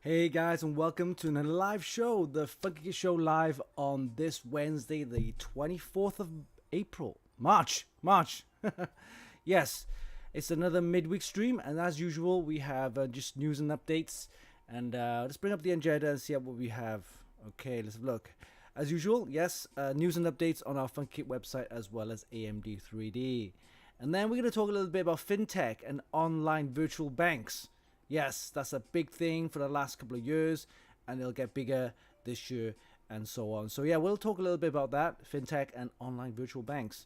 Hey guys, and welcome to another live show, the Funkykit Show live on this Wednesday, the 24th of April. March. Yes, it's another midweek stream, and as usual, we have just news and updates. And let's bring up the agenda and see what we have. Okay, let's have a look. As usual, yes, news and updates on our Funkykit website as well as AMD 3D. And then we're going to talk a little bit about Fintech and online virtual banks. Yes, that's a big thing for the last couple of years, and it'll get bigger this year and so on. So yeah, we'll talk a little bit about that, Fintech and online virtual banks.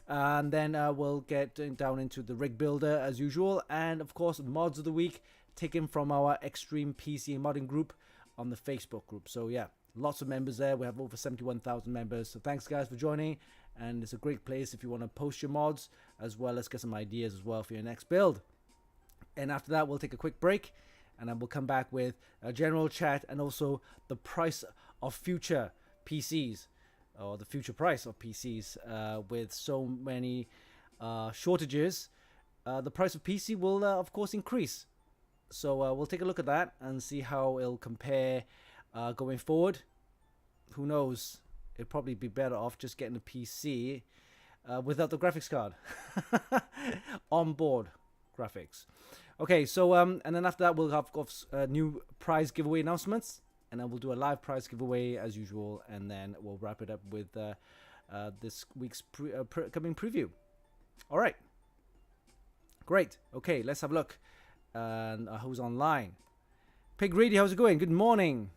And then we'll get down into the rig builder as usual, and of course, mods of the week taken from our Extreme PC modding group on the Facebook group. So yeah, lots of members there. We have over 71,000 members. So thanks guys for joining, and it's a great place if you want to post your mods as well as get some ideas as well for your next build. And after that, we'll take a quick break, and then we'll come back with a general chat and also the price of future PCs, or the future price of PCs. With so many shortages, the price of PC will, of course, increase. So we'll take a look at that and see how it'll compare going forward. Who knows? It'd probably be better off just getting a PC without the graphics card on board graphics. Okay, so and then after that we'll have new prize giveaway announcements, and then we'll do a live prize giveaway as usual, and then we'll wrap it up with this week's coming preview. All right, great. Okay, let's have a look. And who's online? Pig Reedy, how's it going? Good morning.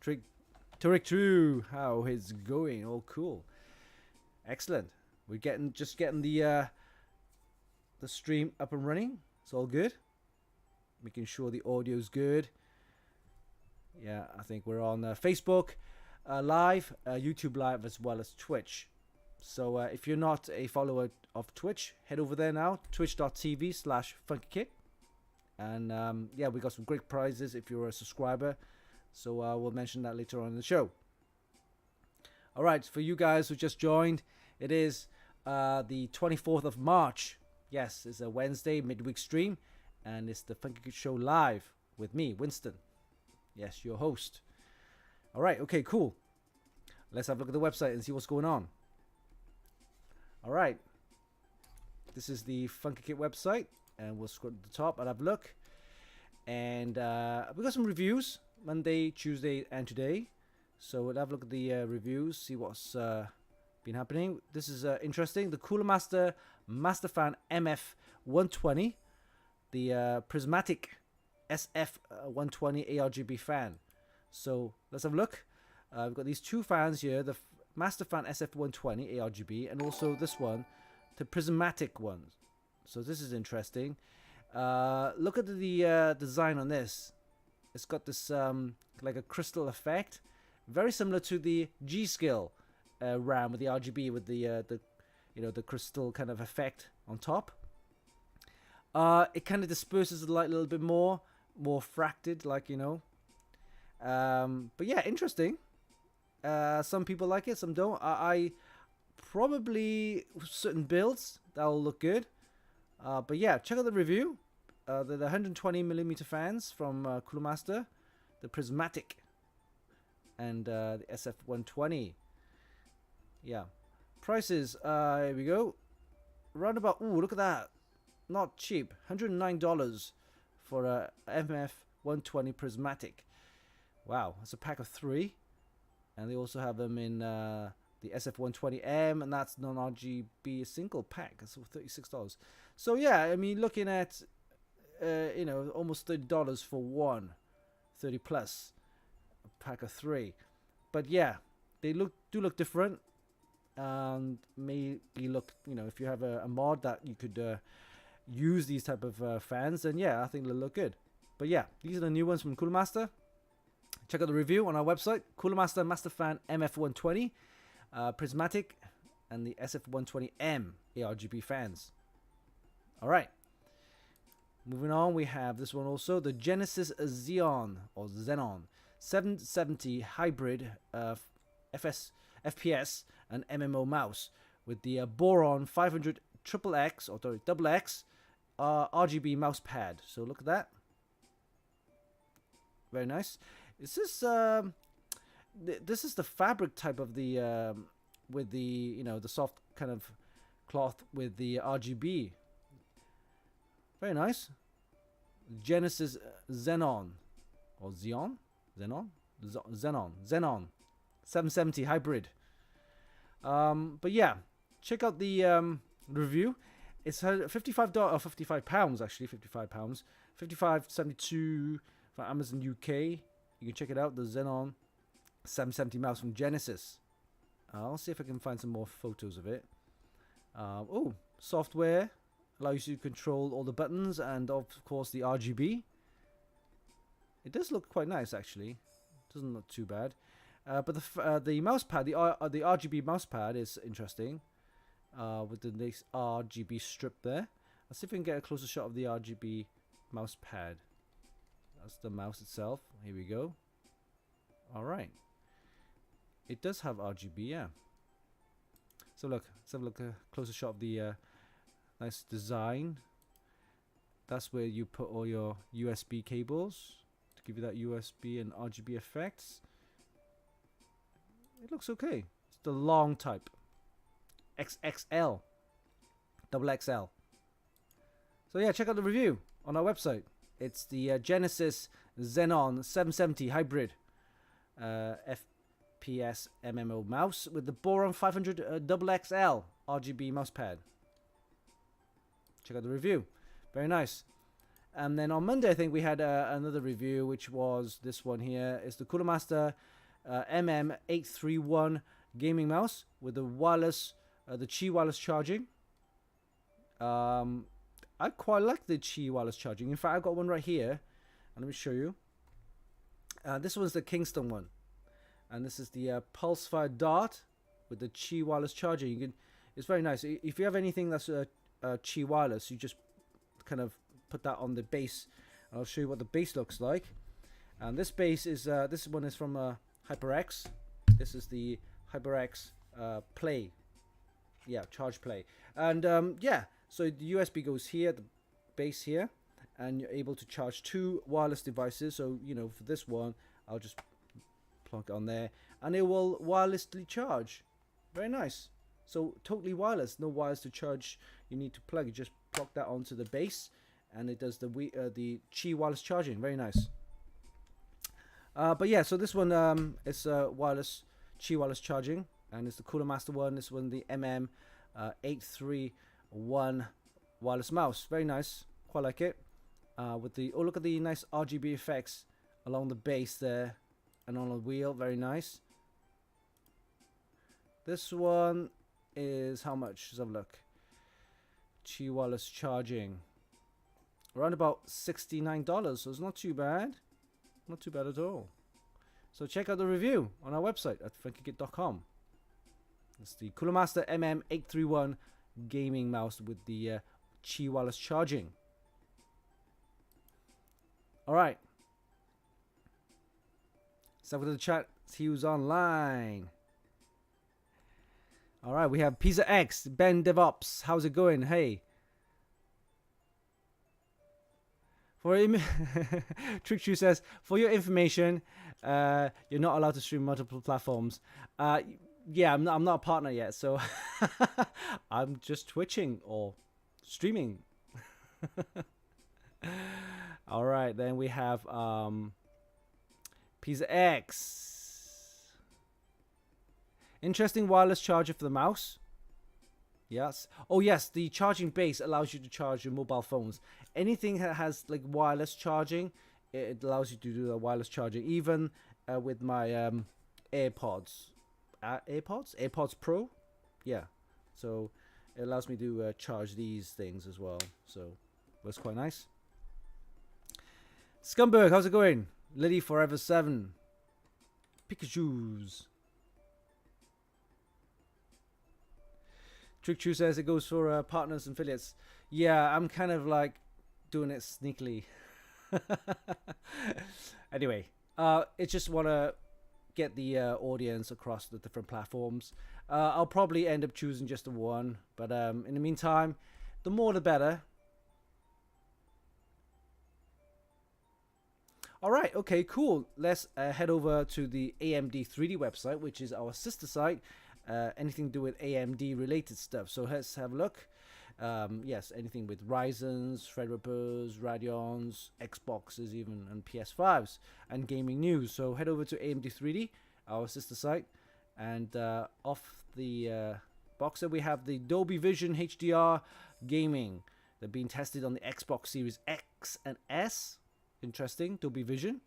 Tariq True, how is it going? Oh, cool, excellent. We're just getting the stream up and running. It's all good. Making sure the audio's good. Yeah, I think we're on Facebook live, YouTube live, as well as Twitch. So if you're not a follower of Twitch, head over there now, twitch.tv/Funkykit. And yeah, we got some great prizes if you're a subscriber. So we'll mention that later on in the show. All right, for you guys who just joined, it is the 24th of March. Yes, it's a Wednesday midweek stream, and it's the Funkykit Show live with me, Winston. Yes, your host. All right, okay, cool. Let's have a look at the website and see what's going on. All right. This is the Funkykit website, and we'll scroll to the top and have a look. And we got some reviews, Monday, Tuesday, and today. So we'll have a look at the reviews, see what's been happening. This is interesting. The Cooler Master Masterfan MF120, the Prismatic SF120 ARGB fan. So let's have a look. We've got these two fans here, the Masterfan SF120 ARGB, and also this one, the Prismatic one. So this is interesting. Look at the design on this. It's got this like a crystal effect, very similar to the G-Skill RAM with the RGB with the crystal kind of effect on top. It kind of disperses the light a little bit more fracted, like, you know. But yeah, interesting. Some people like it, some don't. I probably certain builds that'll look good. But yeah, check out the review. The 120mm fans from Cooler Master, the Prismatic, and the SF120. Yeah, prices. Here we go. Round about. Ooh, look at that. Not cheap. $109 for a MF120 Prismatic. Wow, that's a pack of 3, and they also have them in the SF120M, and that's non-RGB single pack. That's $36. So yeah, I mean, looking at almost $30 for one, 30 plus, a pack of 3. But yeah, they do look different, and maybe look, if you have a mod that you could use these type of fans, then yeah, I think they'll look good. But yeah, these are the new ones from Cooler Master. Check out the review on our website, Cooler Master Masterfan MF120 Prismatic and the SF120M ARGB fans. All right, moving on, we have this one also, the Genesis Xeon 770 hybrid FPS and MMO mouse with the Boron 500 XXX or double X RGB mouse pad. So look at that. Very nice. Is this this is the fabric type of the with the, you know, the soft kind of cloth with the RGB. Very nice. Genesis Xenon or Xenon 770 hybrid. But yeah, check out the review. It's $55 or £55 actually, £55, $55.72 for Amazon UK. You can check it out. The Xenon 770 mouse from Genesis. I'll see if I can find some more photos of it. Oh, software allows you to control all the buttons and of course the RGB. It does look quite nice actually. Doesn't look too bad. But the mouse pad, the RGB mouse pad is interesting. With the nice RGB strip there. Let's see if we can get a closer shot of the RGB mouse pad. That's the mouse itself. Here we go. Alright. It does have RGB, yeah. So look, let's have a look, a closer shot of the nice design. That's where you put all your USB cables to give you that USB and RGB effects. It looks okay. It's the long type. XXL. Double XL. So yeah, check out the review on our website. It's the Genesis Xenon 770 hybrid FPS MMO mouse with the Boron 500 double XL RGB mouse pad. Check out the review. Very nice. And then on Monday, I think we had another review, which was this one here. It's the Cooler Master MM831 gaming mouse with the wireless, the Qi wireless charging. I quite like the Qi wireless charging. In fact, I've got one right here, and let me show you. This one's the Kingston one, and this is the Pulsefire Dart with the Qi wireless charging. You can, it's very nice. If you have anything that's Qi wireless, you just kind of put that on the base. I'll show you what the base looks like. And this base is this one is from HyperX. This is the HyperX Play. Yeah, Charge Play. And yeah, so the USB goes here, the base here, and you're able to charge two wireless devices. So, you know, for this one, I'll just plug it on there, and it will wirelessly charge. Very nice. So totally wireless, no wires to charge. You need to plug. You just plug that onto the base, and it does the Qi wireless charging. Very nice. But yeah, so this one is wireless Qi wireless charging, and it's the Cooler Master one. This one, the MM831 wireless mouse. Very nice. Quite like it. With the, oh, look at the nice RGB effects along the base there and on the wheel. Very nice. This one is how much? Let's have a look. Qi wireless charging. Around about $69, so it's not too bad. Not too bad at all. So check out the review on our website at funkykit.com. It's the Cooler Master MM831 gaming mouse with the Qi wireless charging. Alright. Let's have a look at the chat. See who's online. Alright, we have Pizza X, Ben DevOps. How's it going? Hey. TrickShoe says, for your information, you're not allowed to stream multiple platforms. Yeah, I'm not a partner yet, so I'm just twitching or streaming. All right, then we have Pizza X. Interesting wireless charger for the mouse. Yes. Oh yes, the charging base allows you to charge your mobile phones. Anything that has like wireless charging, it allows you to do the wireless charging. Even with my AirPods. AirPods Pro. Yeah. So it allows me to charge these things as well. So that's quite nice. Scumberg, how's it going? Liddy Forever 7. Pikachu's. TrickShoe says it goes for partners and affiliates. Yeah, I'm kind of like doing it sneakily. Anyway, it's just want to get the audience across the different platforms. I'll probably end up choosing just the one, but in the meantime, the more the better. All right, okay, cool. Let's head over to the AMD 3D website, which is our sister site. Anything to do with AMD related stuff. So let's have a look. Yes, anything with Ryzen's, Threadrippers, Radeons, Xboxes even, and PS5s, and gaming news. So head over to AMD 3D, our sister site, and off the boxer we have the Dolby Vision HDR gaming. They're being tested on the Xbox Series X and S. Interesting, Dolby Vision.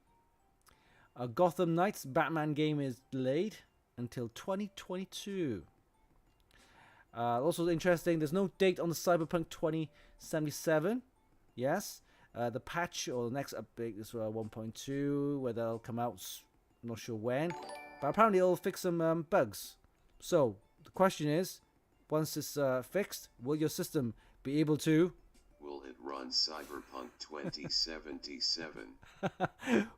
Gotham Knights Batman game is delayed until 2022. Also interesting, there's no date on the Cyberpunk 2077. Yes. The patch or the next update is 1.2, where they'll come out, not sure when. But apparently it'll fix some bugs. So, the question is, once it's fixed, will your system be able to... Will it run Cyberpunk 2077?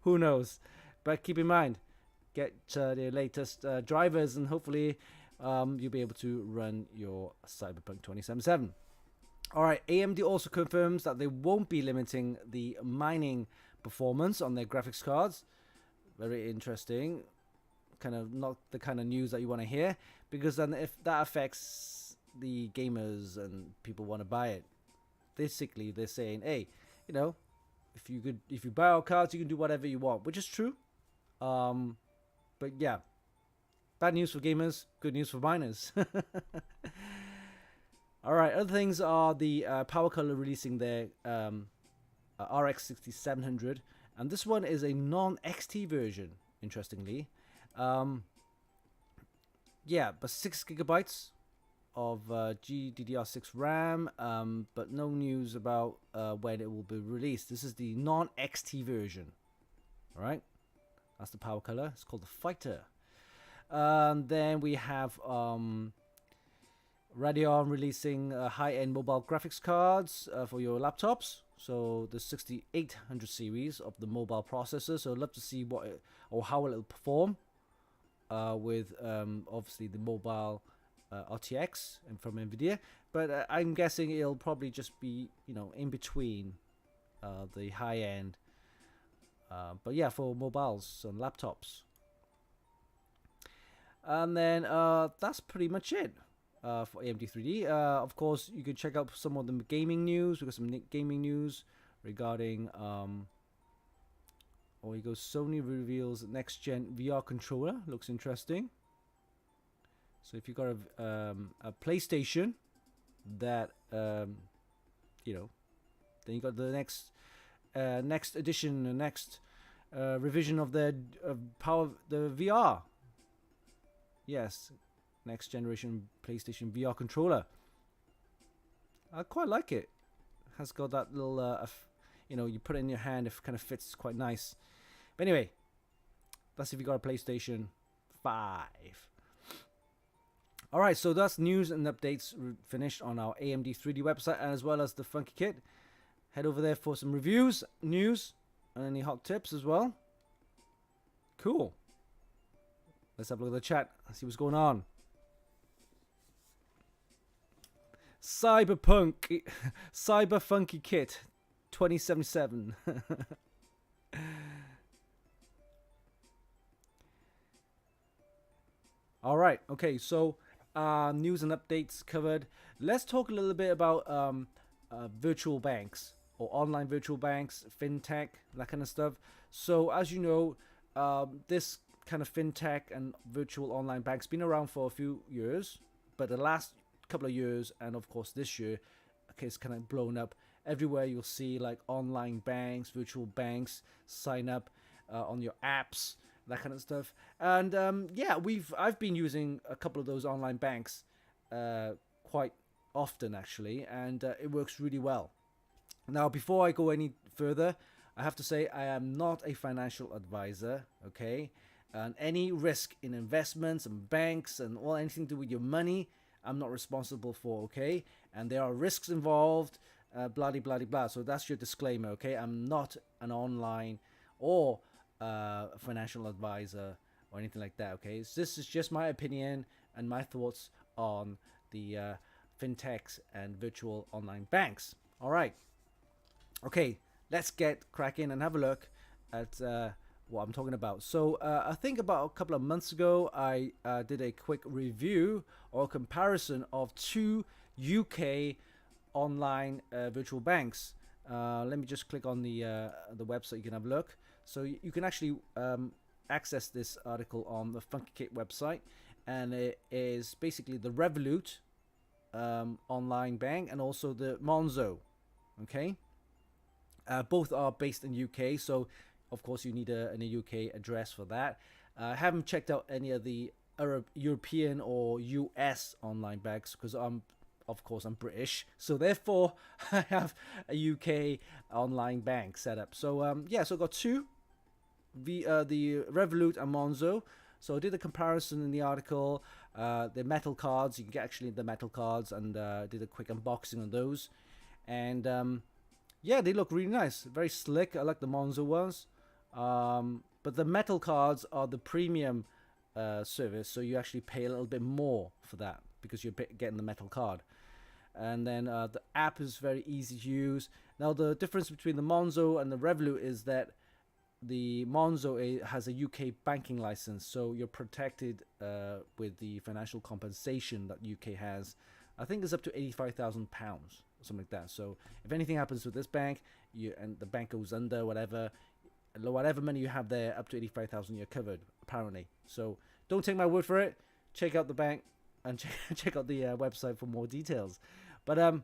Who knows? But keep in mind, get the latest drivers and hopefully you'll be able to run your Cyberpunk 2077. Alright, AMD also confirms that they won't be limiting the mining performance on their graphics cards. Very interesting. Kind of not the kind of news that you want to hear, because then if that affects the gamers and people want to buy it, basically they're saying, hey, you know, if you buy our cards, you can do whatever you want, which is true. But yeah, bad news for gamers, good news for miners. All right, other things are the Power Color releasing their RX 6700, and this one is a non-XT version, interestingly. Yeah, but 6 gigabytes of GDDR6 RAM, but no news about when it will be released. This is the non-XT version. All right, that's the Power Color. It's called the Fighter. Then we have Radeon releasing high-end mobile graphics cards for your laptops. So the 6800 series of the mobile processor. So I'd love to see what or how it'll perform with obviously the mobile RTX and from Nvidia. But I'm guessing it'll probably just be, you know, in between the high-end. But yeah, for mobiles and laptops. And then that's pretty much it for AMD 3D. Of course, you can check out some of the gaming news. We've got some gaming news regarding... oh, you go. Sony reveals next-gen VR controller. Looks interesting. So if you've got a PlayStation that, you know, then you got the next edition, the next revision of the VR. Yes, next generation PlayStation VR controller. I quite like it. Has got that little, you know, you put it in your hand, it kind of fits quite nice. But anyway, that's if you got a PlayStation 5. Alright, so that's news and updates finished on our AMD 3D website, as well as the Funkykit. Head over there for some reviews, news, and any hot tips as well. Cool. Let's have a look at the chat and see what's going on. Cyberpunk, Cyber Funkykit 2077. All right, okay, so news and updates covered. Let's talk a little bit about virtual banks or online virtual banks, fintech, that kind of stuff. So as you know, this kind of fintech and virtual online banks been around for a few years, but the last couple of years and of course this year, okay, it's kind of blown up. Everywhere you'll see like online banks, virtual banks, sign up on your apps, that kind of stuff. And yeah, I've been using a couple of those online banks quite often actually, and it works really well. Now, before I go any further, I have to say I am not a financial advisor, okay? And any risk in investments and banks and all anything to do with your money, I'm not responsible for, okay? And there are risks involved, blah, blah, blah, blah. So that's your disclaimer, okay? I'm not an online or financial advisor or anything like that, okay? So this is just my opinion and my thoughts on the fintechs and virtual online banks. All right. Okay, let's get cracking and have a look at what I'm talking about. So I think about a couple of months ago, I did a quick review or comparison of two UK online virtual banks. Let me just click on the website. You can have a look. So you can actually access this article on the Funkykit website, and it is basically the Revolut online bank and also the Monzo. Okay, both are based in UK, so of course you need a UK address for that. I haven't checked out any of the European or US online banks because of course I'm British, so therefore I have a UK online bank set up. So yeah, so I got two, the Revolut and Monzo. So I did a comparison in the article. The metal cards, you can get actually the metal cards, and did a quick unboxing on those. And yeah, they look really nice, very slick. I like the Monzo ones. But the metal cards are the premium service, so you actually pay a little bit more for that because you're getting the metal card. And then the app is very easy to use. Now the difference between the Monzo and the Revolut is that the Monzo has a UK banking license, so you're protected with the financial compensation that UK has. I think it's up to £85,000 or something like that. So if anything happens with this bank, and the bank goes under, whatever money you have there, up to 85,000, you're covered apparently. So don't take my word for it. Check out the bank and check out the website for more details. But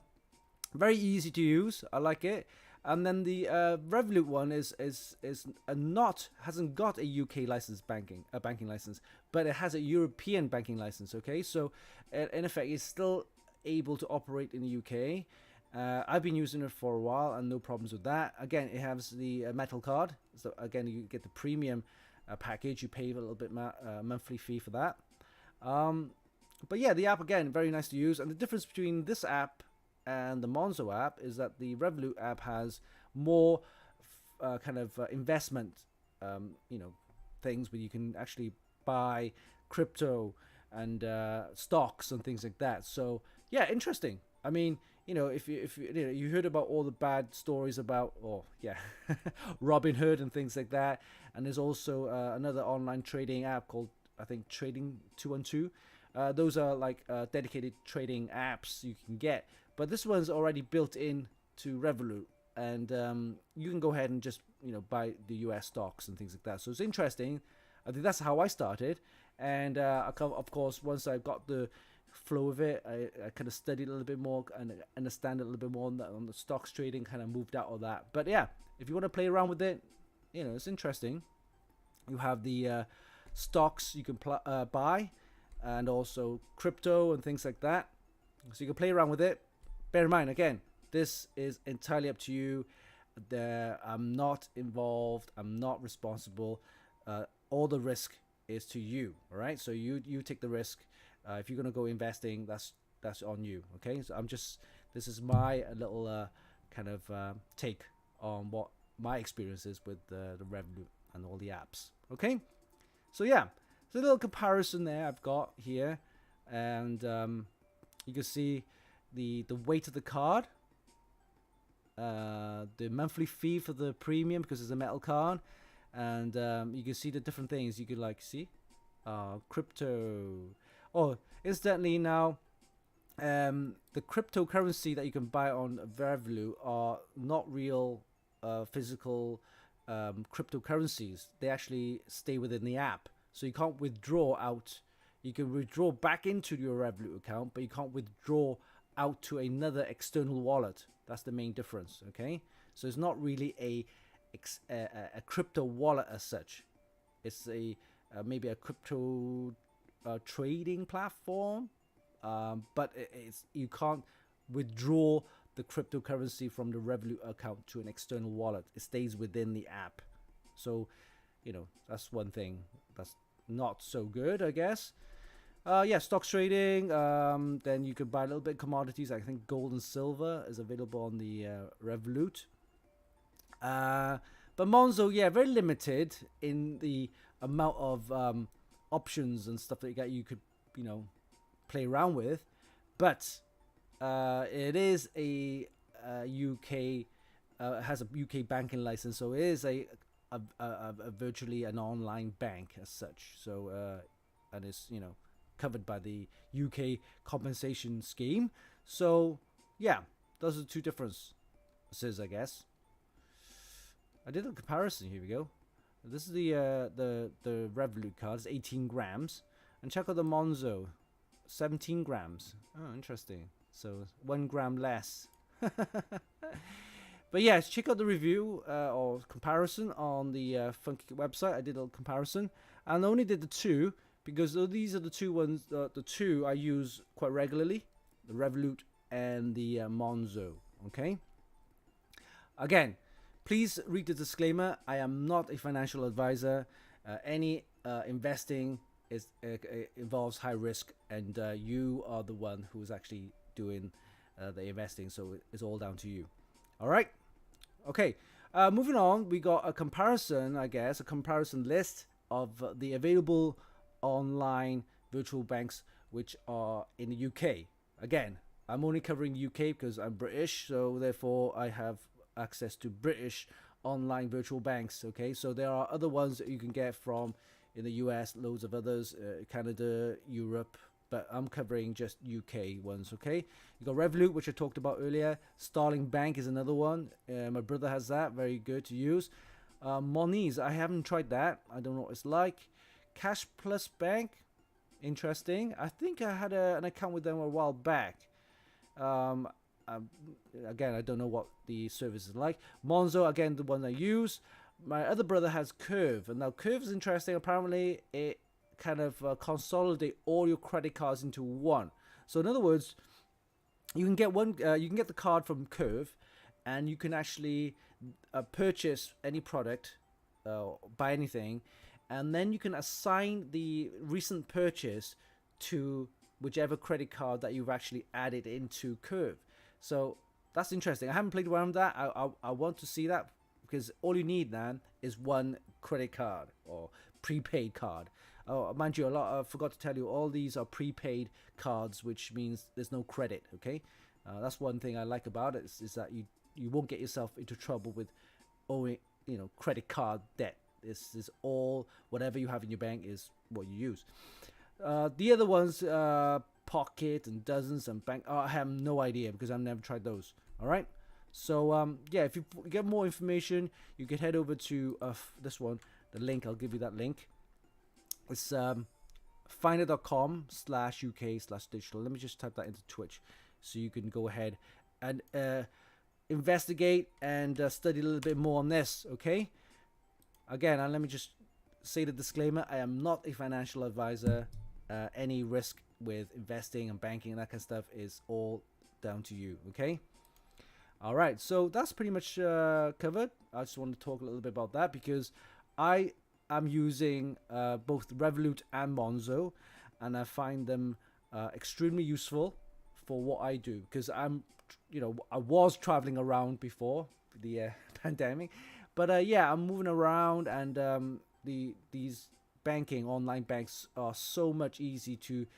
very easy to use. I like it. And then the Revolut one hasn't got a UK license banking license, but it has a European banking license. Okay, so in effect, it's still able to operate in the UK. I've been using it for a while and no problems with that. Again, it has the metal card, so again you get the premium package. You pay a little bit monthly fee for that. But yeah, the app again very nice to use. And the difference between this app and the Monzo app is that the Revolut app has more kind of investment, things where you can actually buy crypto and stocks and things like that. So yeah, interesting. I mean, if you heard about all the bad stories about, Robin Hood and things like that, and there's also another online trading app called, I think, Trading 212. Those are like dedicated trading apps you can get, but this one's already built in to Revolut, and you can go ahead and just buy the US stocks and things like that. So it's interesting. I think that's how I started, and of course once I got the flow of it, I kind of studied a little bit more and understand a little bit more on the stocks trading, kind of moved out of that. But yeah, if you want to play around with it, it's interesting. You have the stocks you can buy, and also crypto and things like that, so you can play around with it. Bear in mind, again, this is entirely up to you. I'm not involved, I'm not responsible. All the risk is to you. All right, so you take the risk. If you're going to go investing, that's on you. Okay, so this is my little kind of take on what my experience is with the Revolut and all the apps. Okay, so yeah, it's a little comparison there I've got here, and you can see the weight of the card, the monthly fee for the premium because it's a metal card, and you can see the different things. You could see crypto. Oh, incidentally, now the cryptocurrency that you can buy on Revolut are not real physical cryptocurrencies. They actually stay within the app, so you can't withdraw out. You can withdraw back into your Revolut account, but you can't withdraw out to another external wallet. That's the main difference. Okay, so it's not really a crypto wallet as such. It's maybe a crypto trading platform, but you can't withdraw the cryptocurrency from the Revolut account to an external wallet. It stays within the app. So that's one thing that's not so good, I guess. Yeah, stocks trading. Then you could buy a little bit of commodities. I think gold and silver is available on the Revolut. But Monzo, yeah, very limited in the amount of options and stuff that you could play around with. But it is a UK has a UK banking license, so it is a a virtually an online bank as such. So and it's covered by the UK compensation scheme. So yeah, those are the two differences, I guess. I did a comparison. Here we go. This is the Revolut card. It's 18 grams, and check out the Monzo, 17 grams. Oh, interesting. So 1 gram less. But yes, check out the review or comparison on the Funkykit website. I did a comparison, and I only did the two because these are the two ones. The two I use quite regularly: the Revolut and the Monzo. Okay. Again, please read the disclaimer. I am not a financial advisor. Any investing involves high risk, and you are the one who is actually doing the investing. So it's all down to you. All right. Okay. Moving on, we got a comparison, I guess, a comparison list of the available online virtual banks which are in the UK. Again, I'm only covering UK because I'm British, so therefore I have access to British online virtual banks. Okay, so there are other ones that you can get from in the US, loads of others, Canada, Europe, but I'm covering just UK ones. Okay, you got Revolut, which I talked about earlier. Starling Bank is another one. My brother has that, very good to use. Moniz, I haven't tried that. I don't know what it's like. Cash Plus Bank, interesting. I think I had an account with them a while back. Again, I don't know what the service is like. Monzo, again, the one I use. My other brother has Curve, and now Curve is interesting. Apparently, it kind of consolidate all your credit cards into one. So in other words, you can get one. You can get the card from Curve, and you can actually purchase any product, buy anything, and then you can assign the recent purchase to whichever credit card that you've actually added into Curve. So that's interesting. I haven't played around with that. I want to see that because all you need then is one credit card or prepaid card. Oh, mind you, I forgot to tell you, all these are prepaid cards, which means there's no credit. Okay, that's one thing I like about it is that you won't get yourself into trouble with owing credit card debt. This is all whatever you have in your bank is what you use. The other ones, Pocket and Dozens and Bank, I have no idea because I've never tried those. All right. So yeah, if you get more information, you can head over to this one. The link, I'll give you that link. It's finder.com/UK/digital. Let me just type that into Twitch so you can go ahead and investigate and study a little bit more on this. Okay. Again, and let me just say the disclaimer: I am not a financial advisor. Any risk with investing and banking and that kind of stuff is all down to you. Okay. All right. So that's pretty much covered. I just want to talk a little bit about that because I am using both Revolut and Monzo, and I find them extremely useful for what I do because I was traveling around before the pandemic, but yeah, I'm moving around, and these online banks are so much easy to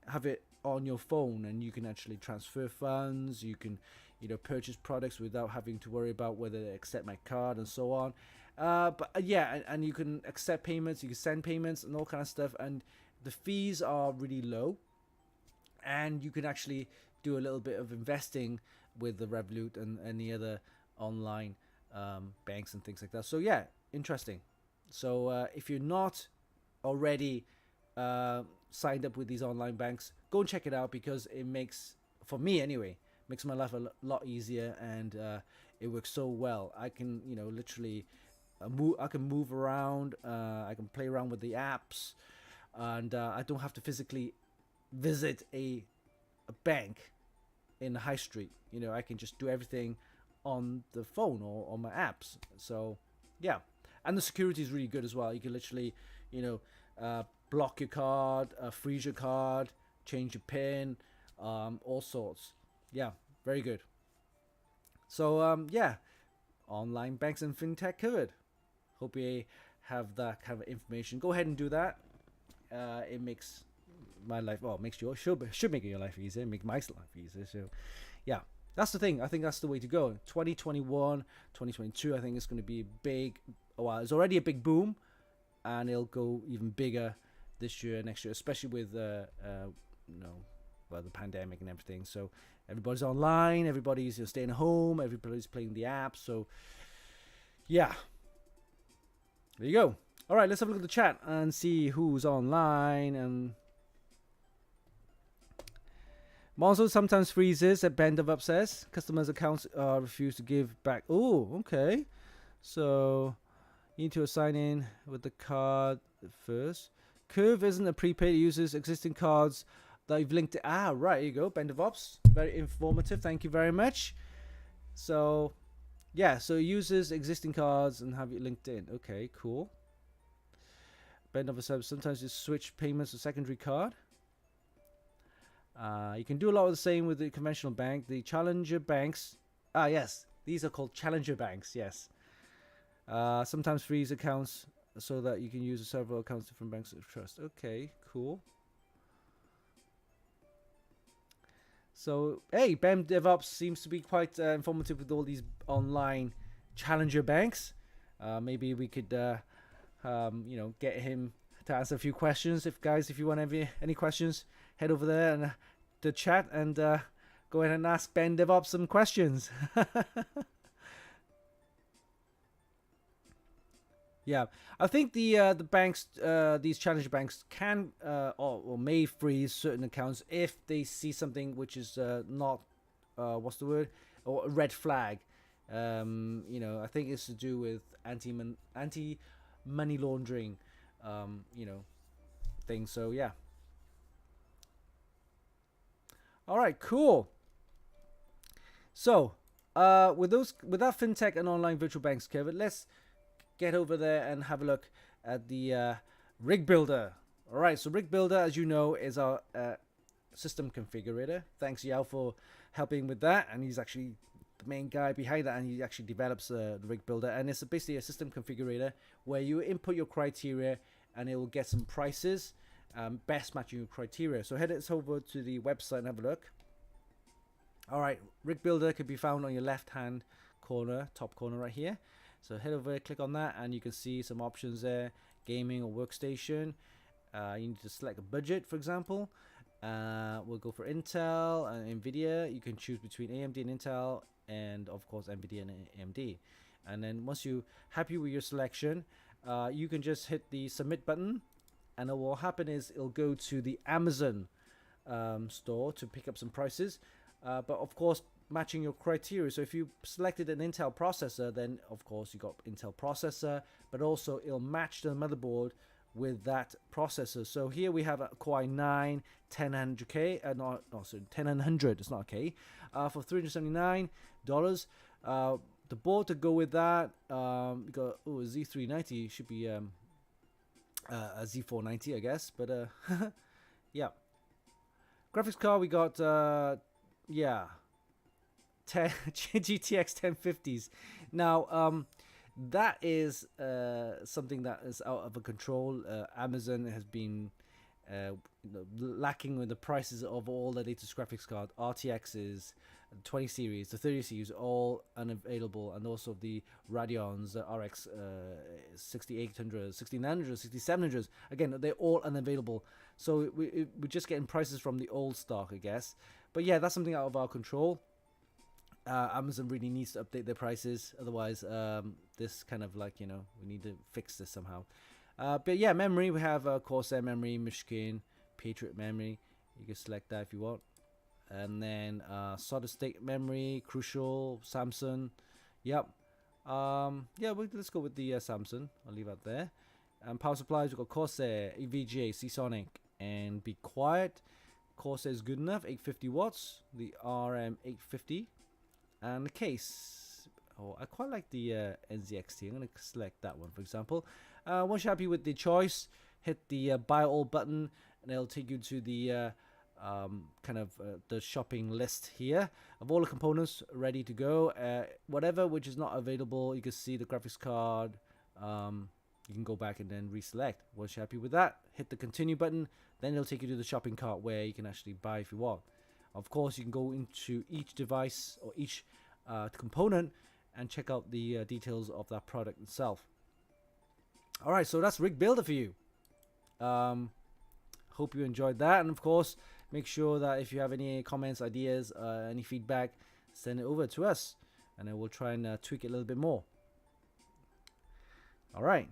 have it on your phone, and you can actually transfer funds, you can purchase products without having to worry about whether they accept my card and so on. But yeah, and you can accept payments, you can send payments and all kind of stuff, and the fees are really low, and you can actually do a little bit of investing with the Revolut and any other online banks and things like that. So yeah, interesting. So if you're not already signed up with these online banks, go and check it out because it makes, for me anyway, makes my life a lot easier, and it works so well. I can literally I can move around, I can play around with the apps, and I don't have to physically visit a bank in the high street. I can just do everything on the phone or on my apps. So yeah, and the security is really good as well. You can literally block your card, freeze your card, change your PIN, all sorts. Yeah, very good. So yeah, online banks and fintech covered. Hope you have that kind of information. Go ahead and do that. It makes my life, well, makes your should make your life easier, make my life easier. So yeah, that's the thing. I think that's the way to go. 2021, 2022, I think it's going to be a big. Well, it's already a big boom, and it'll go even bigger this year, next year, especially with well, the pandemic and everything. So everybody's online, everybody's staying home, everybody's playing the app. So yeah, there you go. All right, let's have a look at the chat and see who's online. And Monzo sometimes freezes at Band of Up says customers' accounts refuse to give back. Oh, okay. So you need to sign in with the card first. Curve isn't a prepaid. It uses existing cards that you've linked to. Ah, right. Here you go. Band of Ops. Very informative. Thank you very much. So, yeah. So it uses existing cards and have it linked in. Okay, cool. Band of Ops. Sometimes you switch payments to secondary card. You can do a lot of the same with the conventional bank. The challenger banks. Ah, yes. These are called challenger banks. Yes. Sometimes freeze accounts so that you can use several accounts different banks of trust. Okay, cool. So, hey, BAM DevOps seems to be quite informative with all these online challenger banks. Maybe we could, get him to answer a few questions. If you want any questions, head over there and the chat and go ahead and ask Ben DevOps some questions. Yeah, I think the banks, these challenger banks, can or may freeze certain accounts if they see something which is not what's the word, or a red flag. I think it's to do with anti money laundering, things. So yeah. All right, cool. So with that fintech and online virtual banks, Kevin, let's get over there and have a look at the rig builder. All right, so rig builder, as you know, is our system configurator. Thanks Yao for helping with that, and he's actually the main guy behind that, and he actually develops the rig builder. And it's basically a system configurator where you input your criteria and it will get some prices, best matching your criteria. So head over to the website and have a look. All right, rig builder can be found on your left hand corner, top corner right here. So head over, click on that, and you can see some options there, gaming or workstation. You need to select a budget, for example. We'll go for Intel and NVIDIA. You can choose between AMD and Intel, and of course NVIDIA and AMD. And then once you're happy with your selection, you can just hit the submit button, and what will happen is it'll go to the Amazon store to pick up some prices. But of course, matching your criteria. So if you selected an Intel processor, then of course you got Intel processor, but also it'll match the motherboard with that processor. So here we have a Core i9 10100K, 10100, it's not a K, for $379. The board to go with that, we got a Z390, should be a Z490, I guess, but yeah. Graphics card, we got GTX 1050s. Now, that is something that is out of control. Amazon has been lacking with the prices of all the latest graphics card. RTXs, 20 series, the 30 series, all unavailable, and also the Radeons, RX 6800, 6900, 6700s. Again, they're all unavailable. So we're just getting prices from the old stock, I guess. But yeah, that's something out of our control. Amazon really needs to update their prices, otherwise this kind of we need to fix this somehow. But yeah, memory, we have Corsair memory, Mishkin, Patriot memory. You can select that if you want. And then solid state memory, Crucial, Samsung. Yep. Let's go with the Samsung. I'll leave that there. And power supplies, we've got Corsair, EVGA, Seasonic, and Be Quiet. Corsair is good enough, 850 watts. The RM850. And the case, I quite like the NZXT. I'm going to select that one, for example. Once you're happy with the choice, hit the buy all button, and it'll take you to the the shopping list here of all the components ready to go. Whatever which is not available, you can see the graphics card. You can go back and then reselect. Once you're happy with that, hit the continue button. Then it'll take you to the shopping cart where you can actually buy if you want. Of course, you can go into each device or each component and check out the details of that product itself. All right, so that's Rig Builder for you. Hope you enjoyed that, and of course, make sure that if you have any comments, ideas, any feedback, send it over to us, and then we'll try and tweak it a little bit more. All right.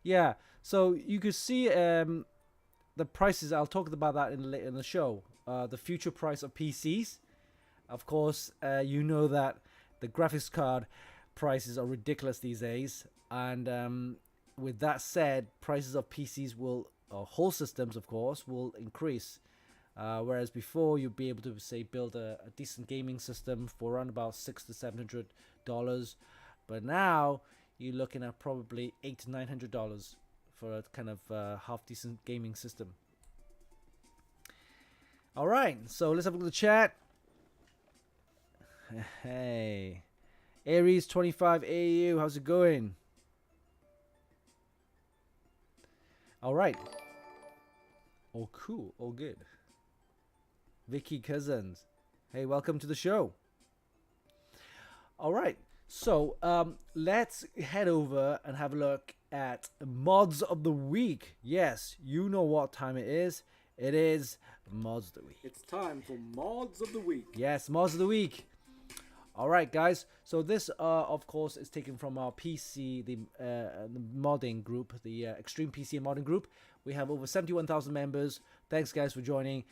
Yeah, so you could see the prices. I'll talk about that later in the show. The future price of PCs. Of course, you know that the graphics card prices are ridiculous these days, and with that said, prices of PCs will, or whole systems, of course, will increase. Whereas before, you'd be able to say build a decent gaming system for around about $600 to $700, but now you're looking at probably $800 to $900 for a kind of half decent gaming system. All right, so let's have a look at the chat. Hey, Aries 25 AU, how's it going? All right. All cool, all good. Vicky Cousins, hey, welcome to the show. All right, so let's head over and have a look at mods of the week. Yes, you know what time it is. It is mods of the week. It's time for mods of the week. Yes, mods of the week. All right, guys. So this, of course, is taken from our PC, the modding group, the Extreme PC modding group. We have over 71,000 members. Thanks, guys, for joining,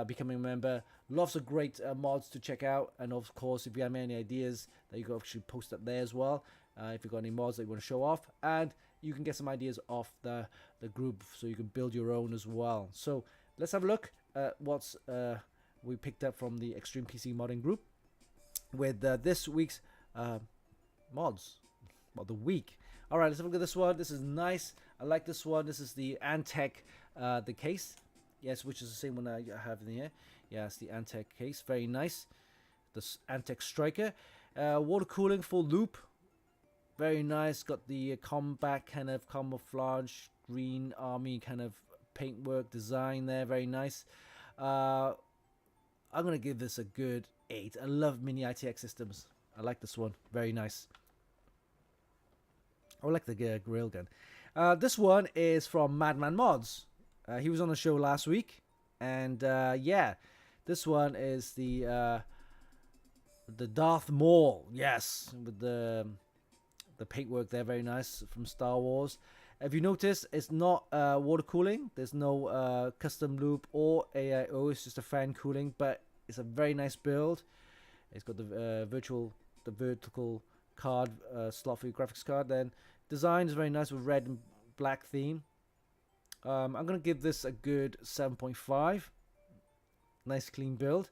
becoming a member. Lots of great mods to check out. And, of course, if you have any ideas, that you can actually post up there as well. If you've got any mods that you want to show off. And you can get some ideas off the group so you can build your own as well. So let's have a look at what's we picked up from the Extreme PC modding group with this week's mods of the week. All right, let's have a look at this one. This is nice. I like this one. This is the Antec, the case. Yes, which is the same one I have in here. Yeah, it's the Antec case. Very nice. This Antec Striker. Water cooling, full loop. Very nice. Got the combat kind of camouflage, green army kind of paintwork design there. Very nice. I'm going to give this a good 8. I love mini ITX systems. I like this one. Very nice. I like the railgun. This one is from Madman Mods. He was on the show last week, and yeah, this one is the Darth Maul. Yes, with the paintwork there, very nice, from Star Wars. If you notice, it's not water cooling. There's no custom loop or AIO. It's just a fan cooling, but it's a very nice build. It's got the vertical card slot for your graphics card. Then design is very nice with red and black theme. I'm gonna give this a good 7.5. Nice clean build.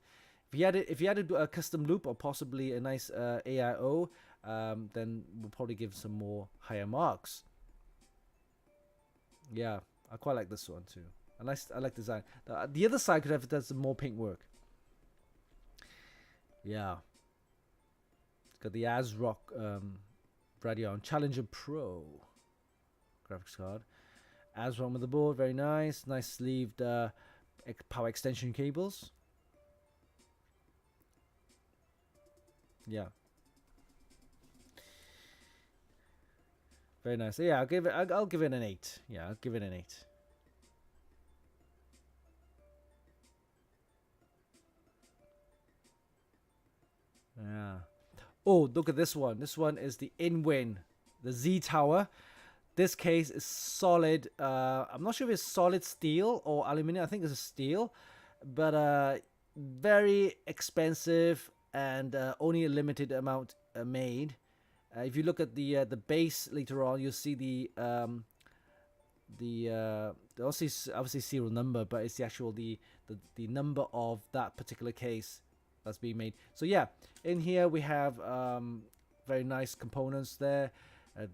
If you added a custom loop or possibly a nice AIO, then we'll probably give some more higher marks. Yeah, I quite like this one too. I like design. The other side could have done some more paint work. Yeah. It's got the ASRock Radeon Challenger Pro graphics card. ASRock motherboard, very nice. Nice sleeved power extension cables. Yeah. Very nice. Yeah, I'll give it an 8. Yeah, I'll give it an 8. Yeah. Oh, look at this one. This one is the InWin, the Z Tower. This case is solid. I'm not sure if it's solid steel or aluminum. I think it's a steel, but very expensive and only a limited amount made. If you look at the base later on, you'll see the obviously serial number, but it's the actual the number of that particular case that's being made. So yeah, in here we have very nice components there.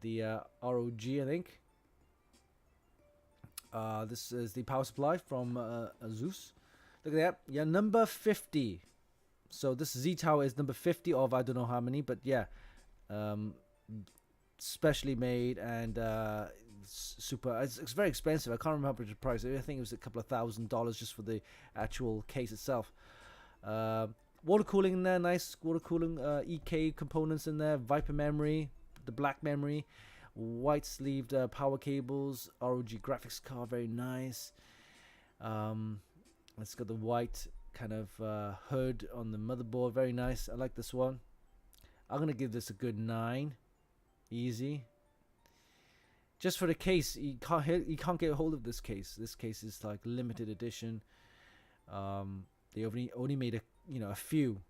The ROG, I think. This is the power supply from Asus. Look at that. Yeah, number 50. So this Z Tower is number 50 of I don't know how many, but yeah, specially made, and super. It's very expensive. I can't remember the price. I think it was a couple of $1,000s just for the actual case itself. Water cooling in there, nice water cooling. EK components in there. Viper memory, the black memory, white sleeved power cables. ROG graphics card, very nice. It's got the white kind of hood on the motherboard, very nice. I like this one. I'm gonna give this a good 9, easy. Just for the case, you can't get a hold of this case. This case is like limited edition. They only made a few,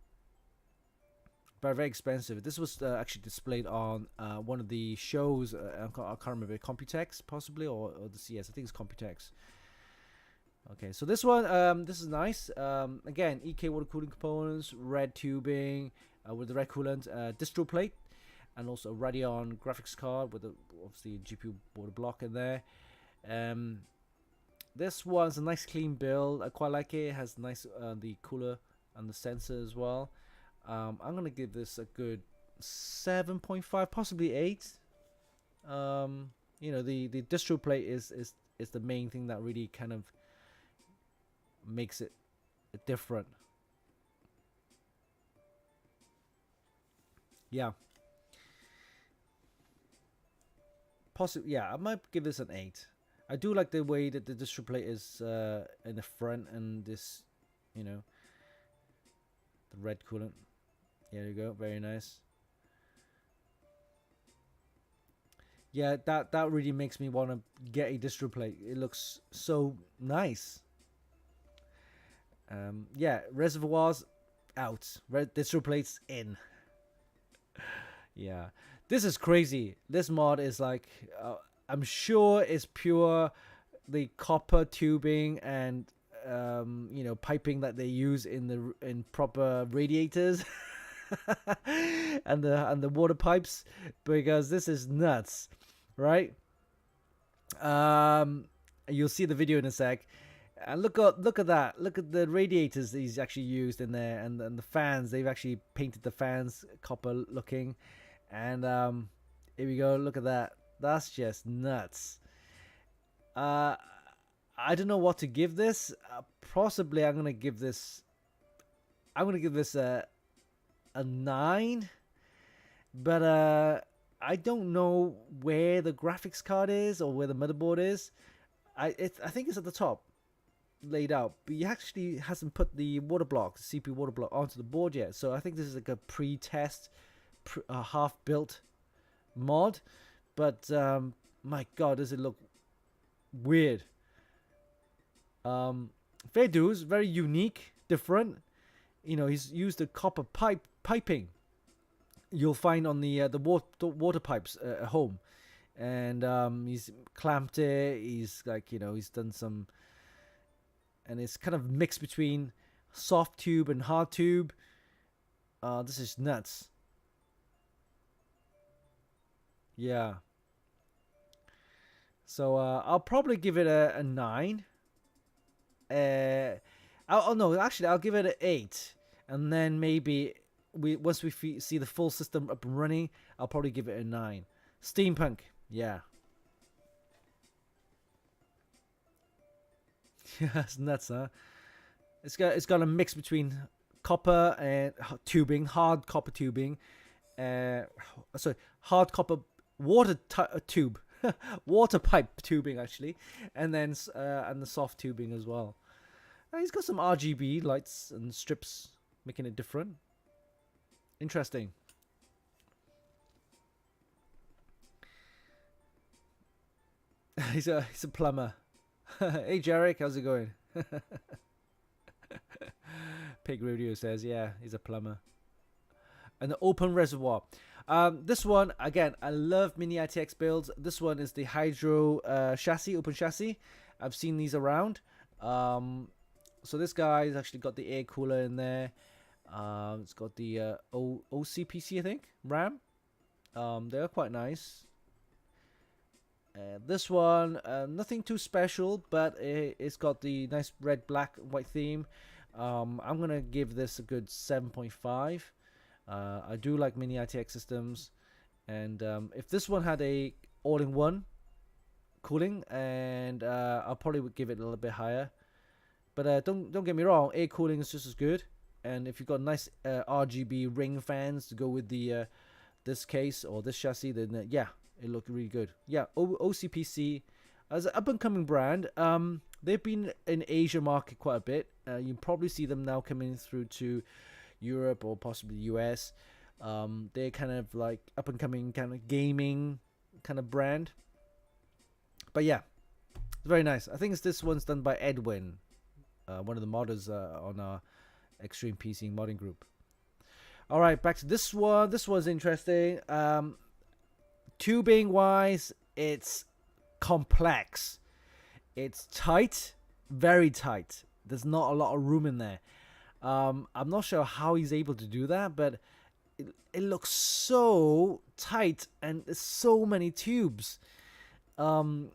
but very expensive. This was actually displayed on one of the shows. I can't remember, Computex possibly, or the CS. I think it's Computex. Okay, so this one, this is nice. Again, EK water cooling components, red tubing with the red coolant, distro plate, and also a Radeon graphics card with obviously a GPU board block in there. This one's a nice clean build. I quite like it. It has nice the cooler and the sensor as well. I'm gonna give this a good 7.5, possibly 8. The distro plate is the main thing that really kind of makes it different. Yeah. Possibly, yeah, I might give this an 8. I do like the way that the distro plate is in the front, and this, the red coolant. There you go, very nice. Yeah, that really makes me want to get a distro plate. It looks so nice. Yeah, reservoirs out, red distro plates in. Yeah, this is crazy. This mod is like, I'm sure it's pure the copper tubing and piping that they use in proper radiators and the water pipes, because this is nuts, right? You'll see the video in a sec. And look at that. Look at the radiators that he's actually used in there, and the fans. They've actually painted the fans copper looking. And here we go. Look at that. That's just nuts. I don't know what to give this. Possibly I'm gonna give this a 9. But I don't know where the graphics card is or where the motherboard is. I think it's at the top, laid out, but he actually hasn't put the water block, the CPU water block, onto the board yet. So I think this is like a pre-test, half-built mod. But my God, does it look weird? Fair dues, very unique, different. He's used the copper piping you'll find on the water pipes at home, and he's clamped it. He's like, he's done some. And it's kind of mixed between soft tube and hard tube. This is nuts. Yeah. So I'll probably give it a 9. No, actually, I'll give it an 8. And then maybe once we see the full system up and running, I'll probably give it a 9. Steampunk, yeah. Yeah, it's nuts, huh? It's got a mix between copper and tubing, hard copper tubing, hard copper water tube, water pipe tubing actually, and then and the soft tubing as well. He's got some RGB lights and strips, making it different. Interesting. He's a plumber. Hey Jarek, how's it going? Pig Radio says, yeah, he's a plumber. And the open reservoir. This one, again, I love mini ITX builds. This one is the Hydro chassis, open chassis. I've seen these around. So this guy's actually got the air cooler in there. It's got the OCPC, I think, RAM. They're quite nice. This one, nothing too special, but it's got the nice red, black, white theme. I'm gonna give this a good 7.5. I do like mini ITX systems, and if this one had a all-in-one, cooling, and I'll probably would give it a little bit higher. But don't get me wrong, air cooling is just as good. And if you've got nice RGB ring fans to go with the this case or this chassis, then yeah, it looked really good. Yeah, OCPC as an up and coming brand. They've been in Asia market quite a bit. You probably see them now coming through to Europe or possibly US. They're kind of like up and coming kind of gaming kind of brand. But yeah, it's very nice. I think this one's done by Edwin, one of the modders on our Extreme PC modding group. All right, back to this one. This one's interesting. Tubing wise, it's complex. It's tight, very tight. There's not a lot of room in there. I'm not sure how he's able to do that, but it looks so tight and there's so many tubes. To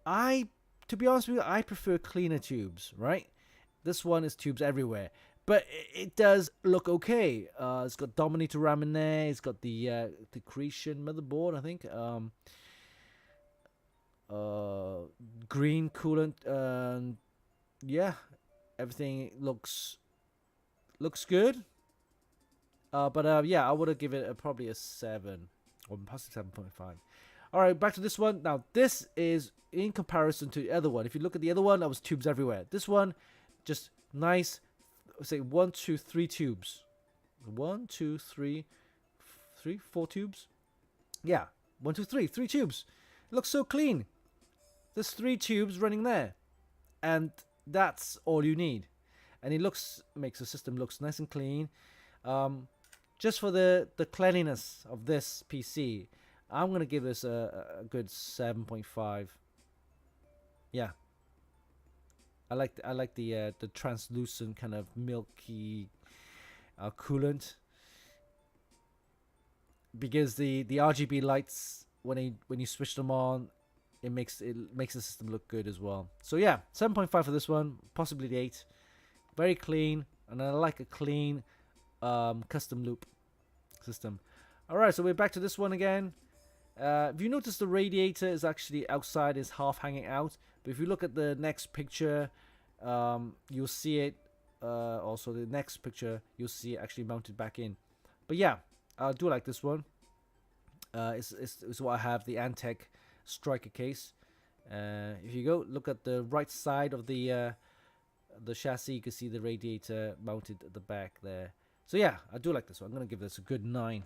be honest with you, I prefer cleaner tubes, right? This one is tubes everywhere, but it does look okay. It's got Dominator RAM in there. It's got the Accretion motherboard, I think. Green coolant. Yeah, everything looks good. But yeah, I would have given it probably a 7 or possibly 7.5. All right, back to this one. Now, this is in comparison to the other one. If you look at the other one, that was tubes everywhere. This one, just nice, say 1, 2, 3 tubes. 1, 2, 3, 4 tubes. Yeah, 1, 2, 3 tubes. It looks so clean. There's 3 tubes running there, and that's all you need. And it makes the system looks nice and clean. Just for the cleanliness of this PC, I'm gonna give this a good 7.5. Yeah, I like the translucent kind of milky coolant, because the RGB lights when you switch them on, it makes the system look good as well. So yeah, 7.5 for this one, possibly the 8. Very clean, and I like a clean custom loop system. All right, so we're back to this one again. If you notice, the radiator is actually outside, is half hanging out. But if you look at the next picture, you'll see it. Also, the next picture, you'll see it actually mounted back in. But yeah, I do like this one. It's what I have, the Antec Striker case. If you go look at the right side of the chassis, you can see the radiator mounted at the back there. So yeah, I do like this one. I'm gonna give this a good 9.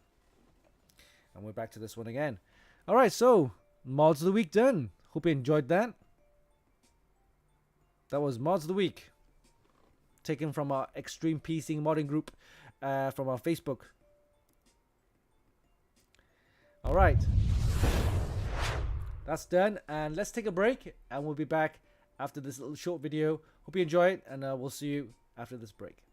And we're back to this one again. All right, so mods of the week done. Hope you enjoyed that. That was mods of the week, taken from our Extreme PC modding group, from our Facebook. All right, that's done, and let's take a break, and we'll be back after this little short video. Hope you enjoy it, and we'll see you after this break.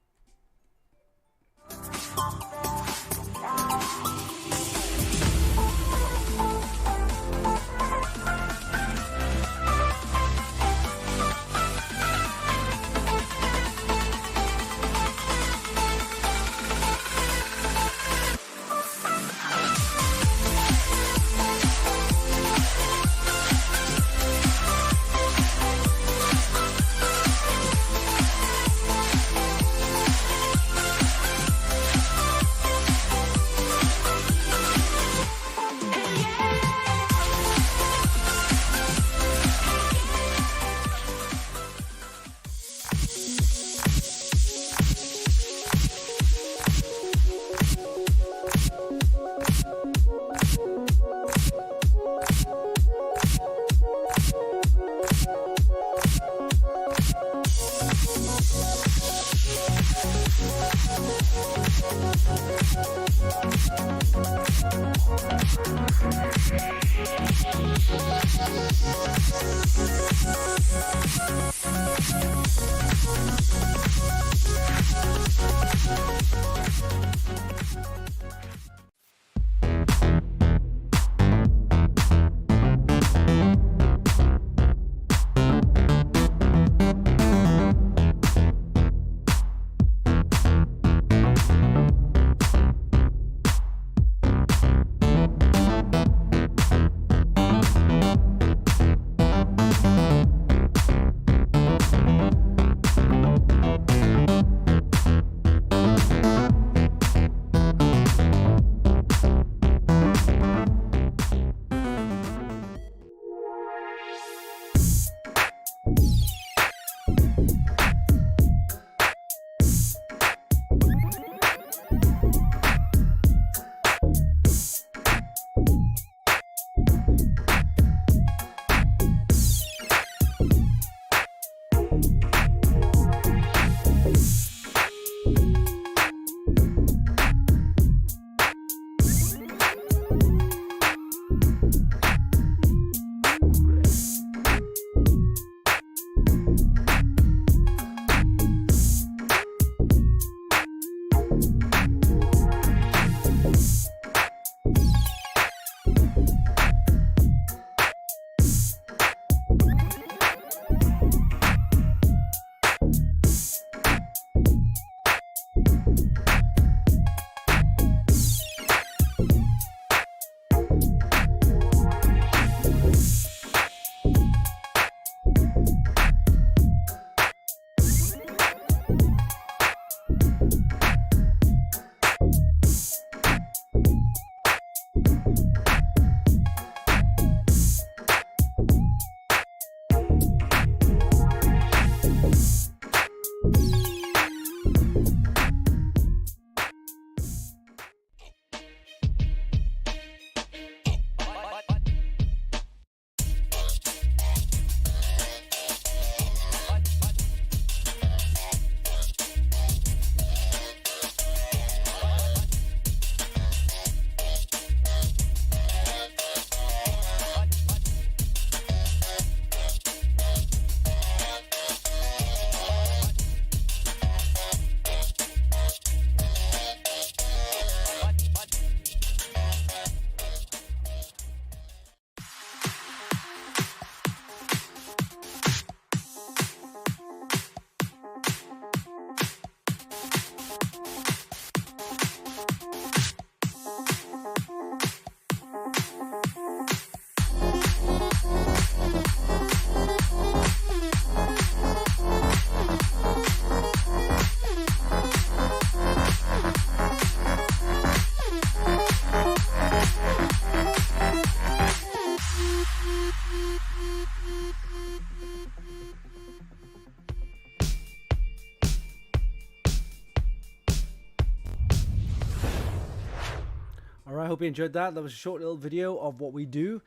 Alright, hope you enjoyed that. That was a short little video of what we do.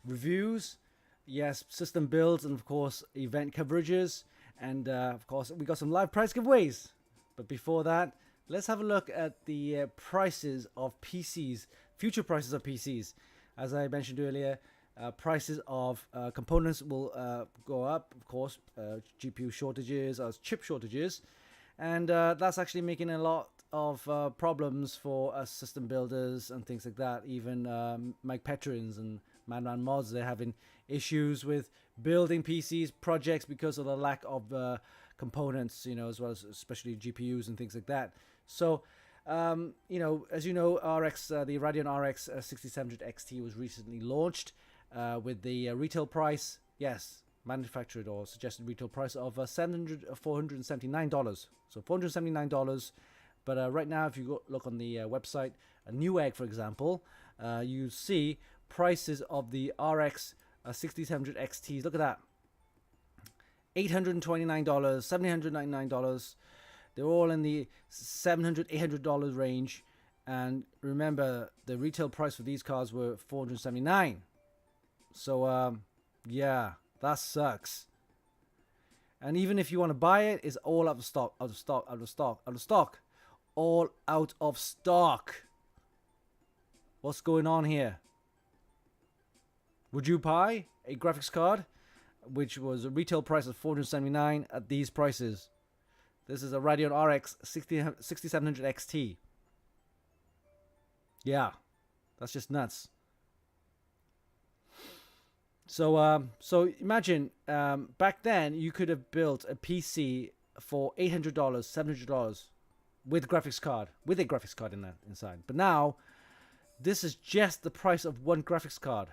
Reviews, yes, system builds, and of course event coverages. And of course we got some live price giveaways. But before that, let's have a look at the prices of PCs, future prices of PCs. As I mentioned earlier, prices of components will go up, of course, GPU shortages, chip shortages. And that's actually making a lot of problems for us system builders and things like that. Even Mike Petrins and Madman Mods, they're having issues with building PCs projects because of the lack of components, you know, as well as especially GPUs and things like that. So, you know, as you know, the Radeon RX 6700 XT was recently launched with the retail price, yes, manufactured or suggested retail price of $479. So $479. But right now, if you look on the website, a Newegg, for example, you see prices of the RX 6700 XTs. Look at that. $829, $799. They're all in the $700, $800 range. And remember, the retail price for these cards were $479. So, yeah, that sucks. And even if you want to buy it, it's all out of stock, out of stock, out of stock, out of stock. All out of stock. What's going on here? Would you buy a graphics card which was a retail price of $479 at these prices? This is a Radeon RX 6700 XT. Yeah, that's just nuts. So imagine back then you could have built a PC for $800, $700 with a graphics card inside. But now this is just the price of one graphics card.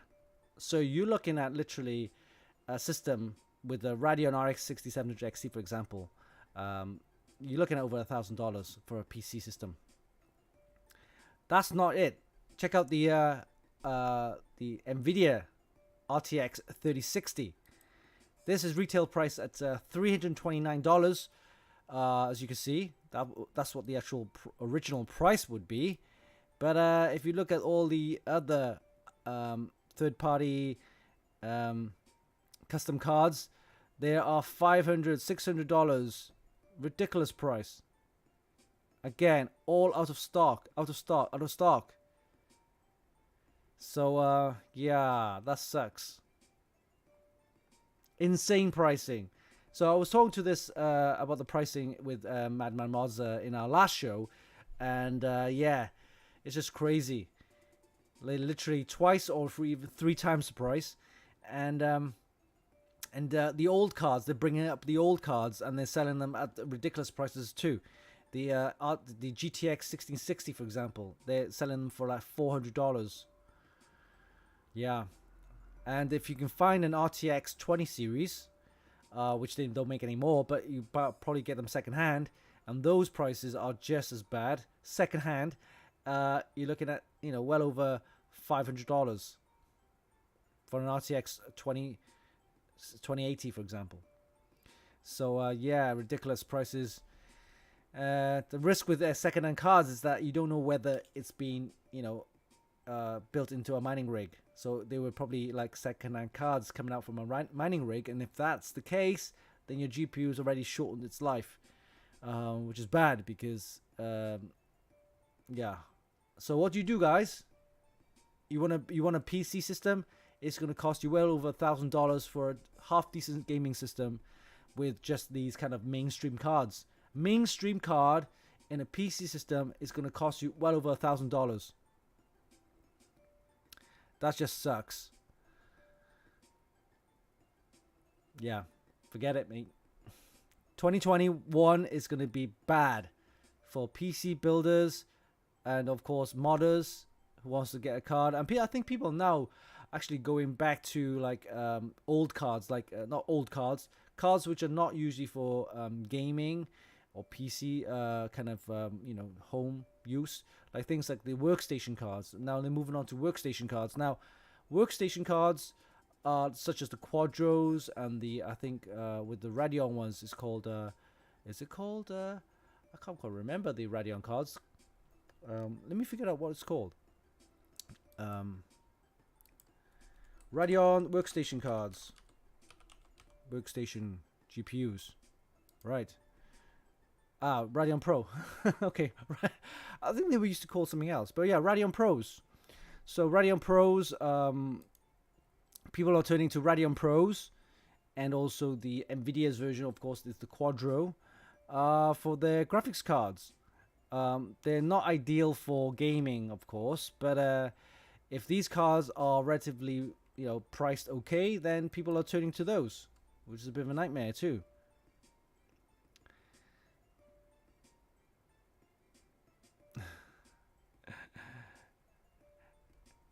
So you're looking at literally a system with a Radeon RX 6700 XT, for example. You're looking at over $1,000 for a PC system. That's not it. Check out the Nvidia RTX 3060. This is retail price at $329. As you can see, that's what the actual original price would be. But if you look at all the other third-party custom cards, there are $500, $600. Ridiculous price. Again, all out of stock, out of stock, out of stock. So yeah, that sucks. Insane pricing. So I was talking to this about the pricing with Madman Mods in our last show, and yeah, it's just crazy. Literally twice or even three times the price. And the old cards, they're bringing up the old cards and they're selling them at ridiculous prices too. The GTX 1660, for example, they're selling them for like $400. Yeah. And if you can find an RTX 20 series, which they don't make anymore, but you probably get them secondhand, and those prices are just as bad. Secondhand, you're looking at, you know, well over $500 for an RTX 2080, for example. So yeah, ridiculous prices. The risk with secondhand cards is that you don't know whether it's been, you know, built into a mining rig. So they were probably like secondhand cards coming out from a mining rig, and if that's the case, then your GPU has already shortened its life, which is bad because yeah. So what do you do, guys? You want a PC system? It's going to cost you well over $1,000 for a half decent gaming system with just these kind of mainstream cards. Mainstream card in a PC system is going to cost you well over $1,000. That just sucks. Yeah, forget it, mate. 2021 is going to be bad for PC builders and, of course, modders who wants to get a card. And I think people now actually going back to like old cards, like not old cards, cards which are not usually for gaming or PC kind of you know, home use, like things like the workstation cards. Now they're moving on to workstation cards. Now workstation cards are such as the Quadros and the, I think with the Radeon ones, it's called is it called I can't quite remember the Radeon cards. Let me figure out what it's called. Radeon workstation cards, workstation GPUs, right? Radeon Pro. Okay, I think they were used to call something else, but yeah, Radeon Pros. So Radeon Pros, people are turning to Radeon Pros, and also the Nvidia's version, of course, is the Quadro, for their graphics cards. They're not ideal for gaming, of course, but if these cards are relatively, priced okay, then people are turning to those, which is a bit of a nightmare too.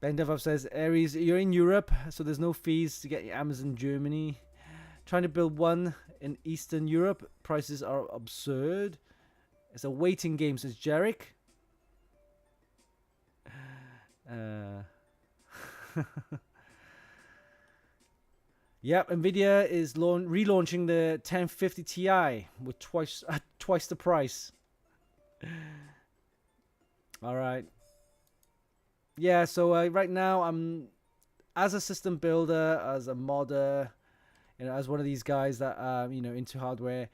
Ben DevUp says, Aries, you're in Europe, so there's no fees to get your Amazon Germany. Trying to build one in Eastern Europe, prices are absurd. It's a waiting game, says Jarek. Yep, Nvidia is relaunching the 1050 Ti with twice the price. All right. Yeah, so right now I'm, as a system builder, as a modder, as one of these guys that into hardware,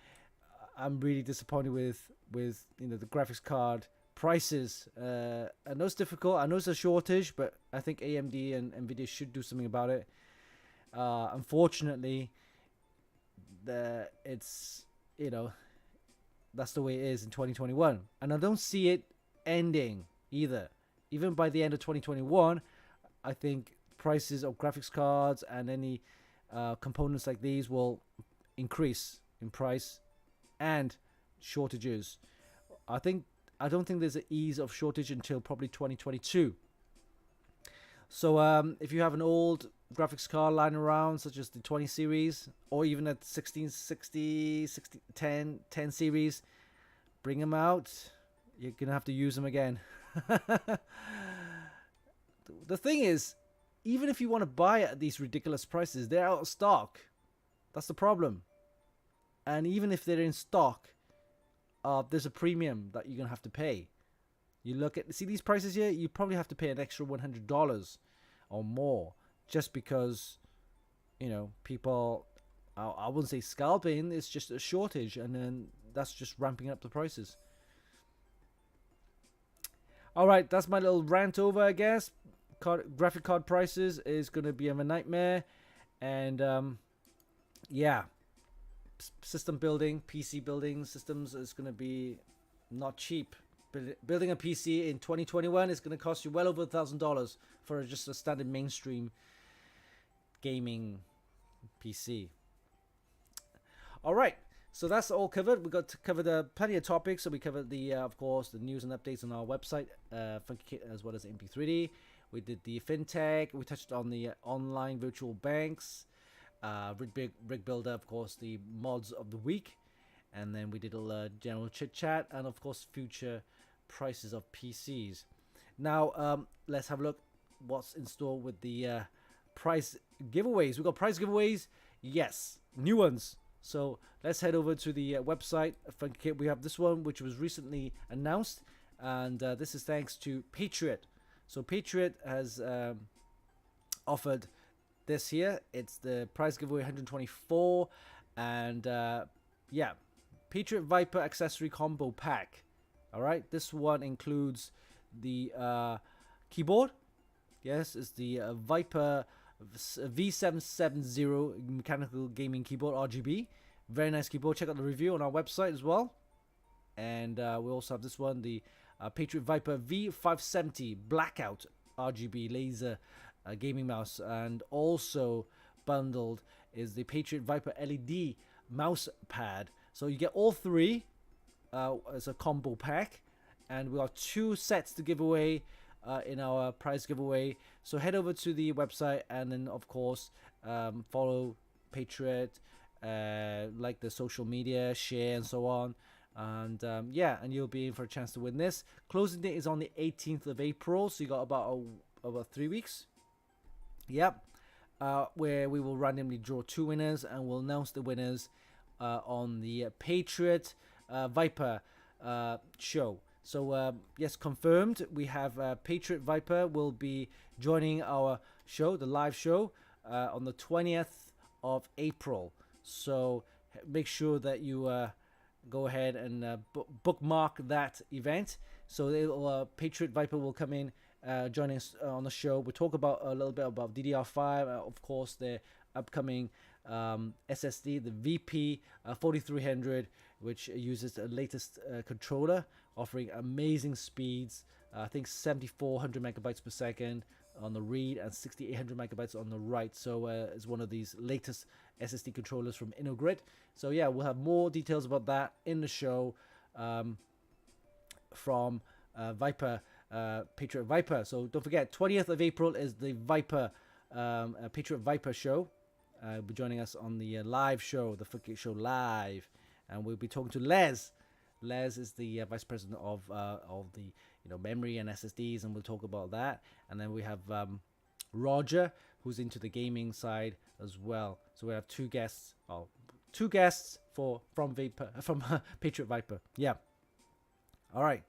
I'm really disappointed with the graphics card prices. I know it's difficult. I know it's a shortage, but I think AMD and Nvidia should do something about it. Unfortunately, it's that's the way it is in 2021, and I don't see it ending either. Even by the end of 2021, I think prices of graphics cards and any components like these will increase in price, and shortages. I don't think there's an ease of shortage until probably 2022. So if you have an old graphics card lying around, such as the 20 series or even a 1660, 10 series, bring them out. You're gonna have to use them again. The thing is, even if you want to buy at these ridiculous prices, they're out of stock. That's the problem. And even if they're in stock, there's a premium that you're gonna have to pay. You see these prices here, you probably have to pay an extra $100 or more, just because people, I wouldn't say scalping, it's just a shortage, and then that's just ramping up the prices. All right, that's my little rant over, I guess. Graphic card prices is going to be a nightmare. And yeah, system building, PC building systems is going to be not cheap. Building a PC in 2021 is going to cost you well over $1,000 for just a standard mainstream gaming PC. All right. So that's all covered. We got to cover plenty of topics. So we covered of course, the news and updates on our website, Funkykit, as well as MP3D. We did the Fintech. We touched on the online virtual banks, Rig Builder, of course, the mods of the week, and then we did a general chit chat, and of course, future prices of PCs. Now let's have a look what's in store with the prize giveaways. We got prize giveaways, yes, new ones. So let's head over to the website, Funkykit. We have this one, which was recently announced, and this is thanks to Patriot. So Patriot has offered this here. It's the prize giveaway 124, and yeah, Patriot Viper accessory combo pack. All right, this one includes the keyboard. Yes, it's the Viper V770 mechanical gaming keyboard RGB. Very nice keyboard. Check out the review on our website as well. And we also have this one, the Patriot Viper V570 blackout RGB laser gaming mouse. And also bundled is the Patriot Viper LED mouse pad. So you get all three as a combo pack. And we got 2 sets to give away in our prize giveaway. So head over to the website, and then of course follow Patriot, like the social media, share, and so on. And yeah, and you'll be in for a chance to win this. Closing date is on the 18th of April, so you got about 3 weeks. Yep. Where we will randomly draw 2 winners, and we'll announce the winners on the Patriot Viper show. So yes, confirmed. We have Patriot Viper will be joining our show, the live show, on the 20th of April. So make sure that you go ahead and bookmark that event. So Patriot Viper will come in, join us on the show. We'll talk about a little bit about DDR5, of course, their upcoming SSD, the VP 4300, which uses the latest controller, offering amazing speeds. I think 7,400 megabytes per second on the read and 6,800 megabytes on the write. So it's one of these latest SSD controllers from InnoGrid. So yeah, we'll have more details about that in the show from Viper, Patriot Viper. So don't forget, 20th of April is the Viper, Patriot Viper show. Will be joining us on the live show, the Funkykit show live, and we'll be talking to Les. Les is the vice president of the memory and SSDs, and we'll talk about that. And then we have Roger, who's into the gaming side as well. So we have two guests from Patriot Viper. Yeah. All right.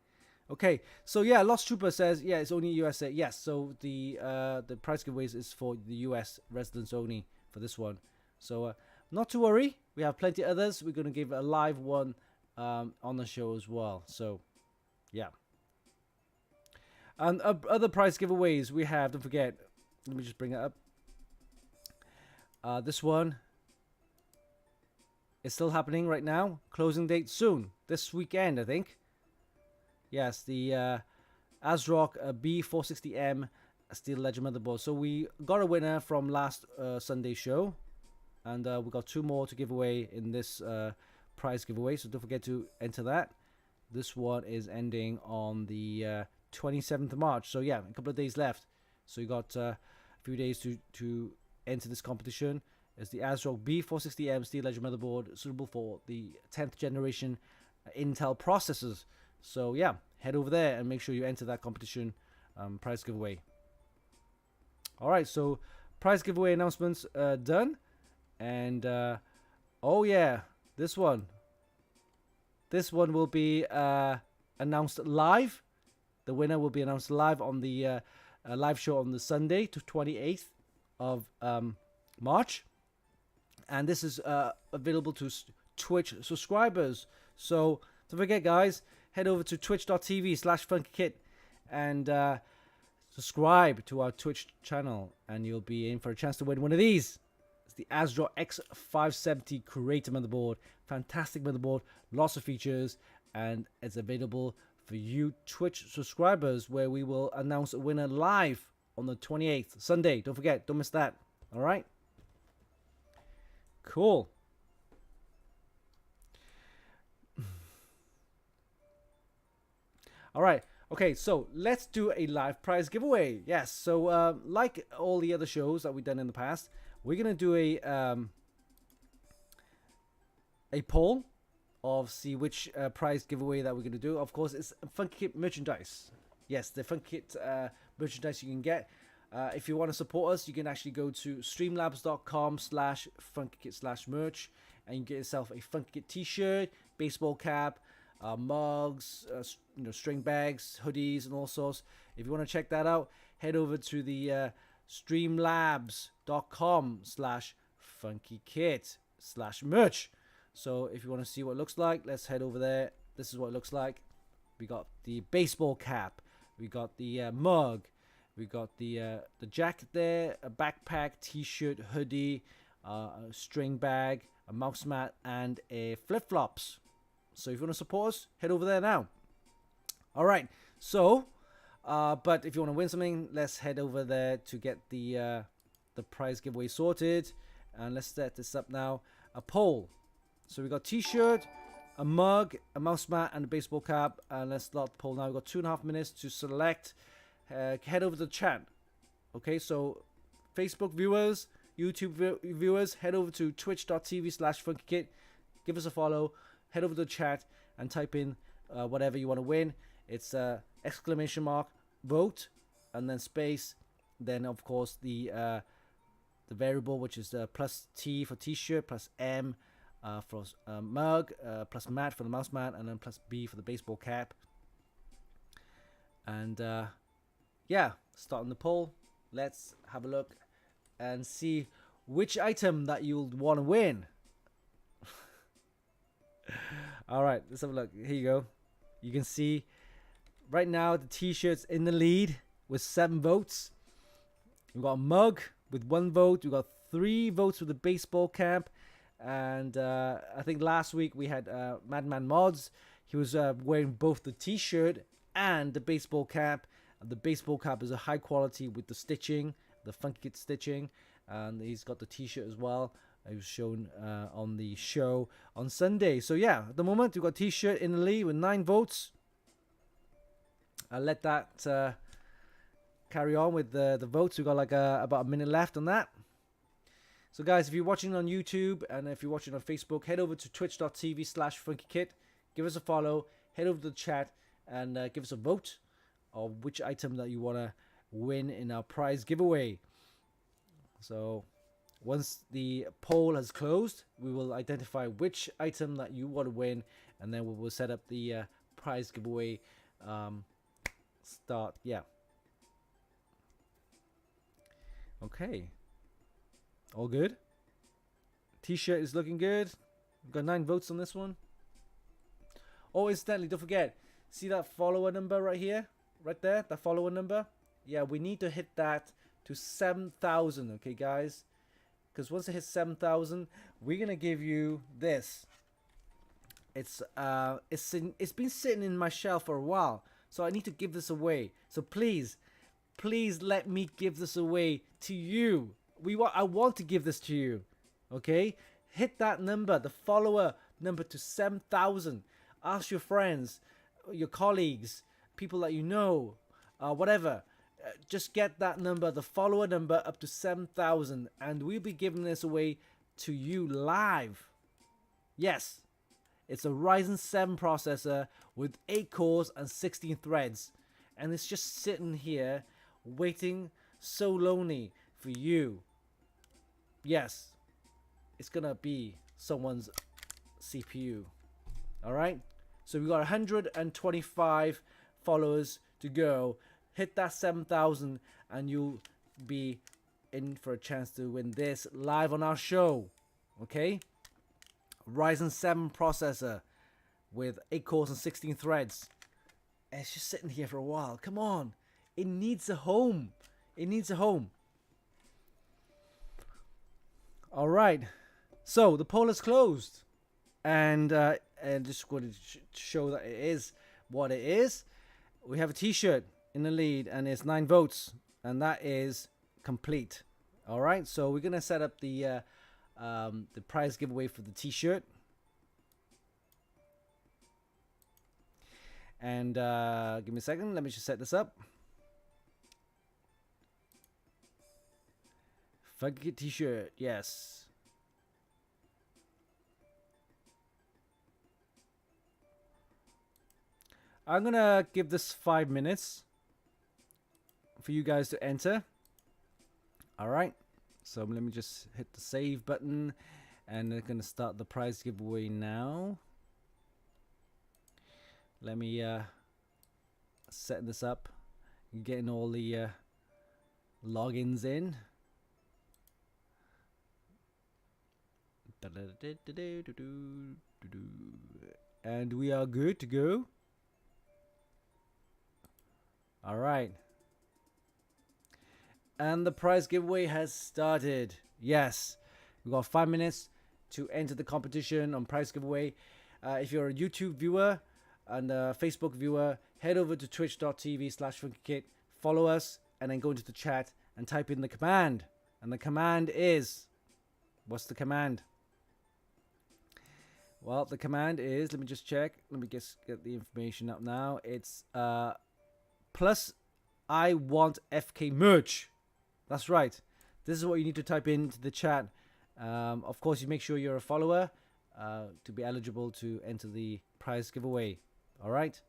Okay. So yeah, Lost Trooper says it's only USA. Yes. So the prize giveaways is for the US residents only for this one. So not to worry. We have plenty others. We're gonna give a live one on the show as well. So yeah. And other prize giveaways we have. Don't forget. Let me just bring it up. This one is still happening right now. Closing date soon. This weekend, I think. Yes, the ASRock B460M Steel Ledger motherboard. So we got a winner from last Sunday show. And we got two more to give away in this prize giveaway. So don't forget to enter that. This one is ending on the 27th of March. So yeah, a couple of days left. So you got a few days to enter this competition. It's the ASRock B460M Steel Ledger motherboard, suitable for the 10th generation Intel processors. So yeah, head over there and make sure you enter that competition prize giveaway. All right, so prize giveaway announcements done. And oh yeah, this one will be announced live. The winner will be announced live on the live show on the Sunday, to 28th of March. And this is available to Twitch subscribers. So don't forget, guys, head over to twitch.tv/Funkykit and subscribe to our Twitch channel, and you'll be in for a chance to win one of these. It's the ASRock X570 Creator motherboard. Fantastic motherboard, lots of features, and it's available for you Twitch subscribers, where we will announce a winner live on the 28th, Sunday. Don't forget, don't miss that. All right? Cool. All right. Okay, so let's do a live prize giveaway. Yes, so like all the other shows that we've done in the past, we're going to do a poll of see which prize giveaway that we're going to do. Of course, it's Funkykit merchandise. Yes, the Funkykit merchandise you can get. If you want to support us, you can actually go to streamlabs.com/Funkykit/merch, and you get yourself a Funkykit t-shirt, baseball cap, mugs, string bags, hoodies, and all sorts. If you want to check that out, head over to the streamlabs.com/Funkykit/merch. So if you want to see what it looks like, let's head over there. This is what it looks like. We got the baseball cap, we got the mug, we got the jacket there, a backpack, t-shirt, hoodie, a string bag, a mouse mat, and a flip-flops. So if you want to support us, head over there now. All right. So, but if you want to win something, let's head over there to get the prize giveaway sorted. And let's set this up now. A poll. So we got t-shirt, a mug, a mouse mat, and a baseball cap. And let's start the poll now. We've got 2.5 minutes to select. Head over to the chat. Okay, so Facebook viewers, YouTube viewers, head over to twitch.tv/Funkykit. Give us a follow. Head over to the chat and type in whatever you want to win. It's exclamation mark vote and then space. Then of course the variable, which is plus T for t-shirt, plus M for mug, plus mat for the mouse mat, and then plus B for the baseball cap. And yeah, starting the poll. Let's have a look and see which item that you'll want to win. All right, let's have a look. Here you go. You can see right now the t-shirt's in the lead with 7 votes. We've got a mug with 1 vote. We've got 3 votes with the baseball cap. And I think last week we had Madman Mods. He was wearing both the t-shirt and the baseball cap. The baseball cap is a high quality with the stitching, the Funkykit stitching. And he's got the t-shirt as well. It was shown on the show on Sunday. So yeah, at the moment we've got t-shirt in the lead with 9 votes. I'll let that carry on with the votes. We've got like about a minute left on that. So guys, if you're watching on YouTube and if you're watching on Facebook, head over to twitch.tv/Funkykit. Give us a follow. Head over to the chat and give us a vote of which item that you want to win in our prize giveaway. So once the poll has closed, we will identify which item that you want to win, and then we will set up the prize giveaway start. Yeah. Okay. All good. T-shirt is looking good. We've got 9 votes on this one. Oh, incidentally, don't forget. See that follower number right here? Right there? That follower number? Yeah, we need to hit that to 7,000. Okay, guys? Because once it hits 7,000, we're going to give you this. It's been sitting in my shelf for a while. So I need to give this away. So please let me give this away to you. I want to give this to you. Okay? Hit that number, the follower number, to 7,000. Ask your friends, your colleagues, people that you know, whatever. Just get that number, the follower number, up to 7,000, and we'll be giving this away to you live. Yes, it's a Ryzen 7 processor with 8 cores and 16 threads, and it's just sitting here waiting so lonely for you. Yes, it's gonna be someone's CPU. All right, so we got 125 followers to go. Hit that 7,000 and you'll be in for a chance to win this live on our show. Okay? Ryzen 7 processor with 8 cores and 16 threads. And it's just sitting here for a while. Come on. It needs a home. It needs a home. All right. So the poll is closed. And just going to show that it is what it is. We have a t-shirt in the lead and it's 9 votes, and that is complete. All right, so we're gonna set up the prize giveaway for the t-shirt, and give me a second, let me just set this up. Funkykit t-shirt, yes. I'm gonna give this 5 minutes for you guys to enter. All right, so let me just hit the save button, and they're gonna start the prize giveaway now. Let me set this up, getting all the logins in. And we are good to go. All right. And the prize giveaway has started. Yes. We've got 5 minutes to enter the competition on prize giveaway. If you're a YouTube viewer and a Facebook viewer, head over to twitch.tv/Funkykit, follow us, and then go into the chat and type in the command. And the command is... What's the command? Well, the command is... Let me just check. Let me get the information up now. It's... plus I want FK merch. That's right. This is what you need to type into the chat. Of course, you make sure you're a follower to be eligible to enter the prize giveaway. All right.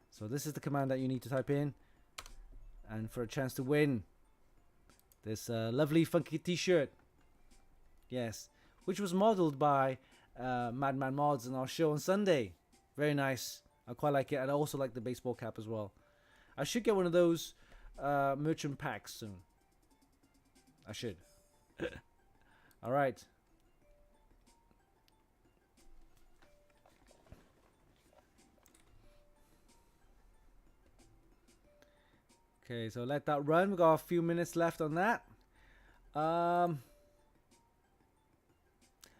So this is the command that you need to type in, and for a chance to win this lovely funky t-shirt. Yes, which was modeled by Madman Mods in our show on Sunday. Very nice. I quite like it, and I also like the baseball cap as well. I should get one of those merchant packs soon. I should. All right. Okay, so let that run. We've got a few minutes left on that.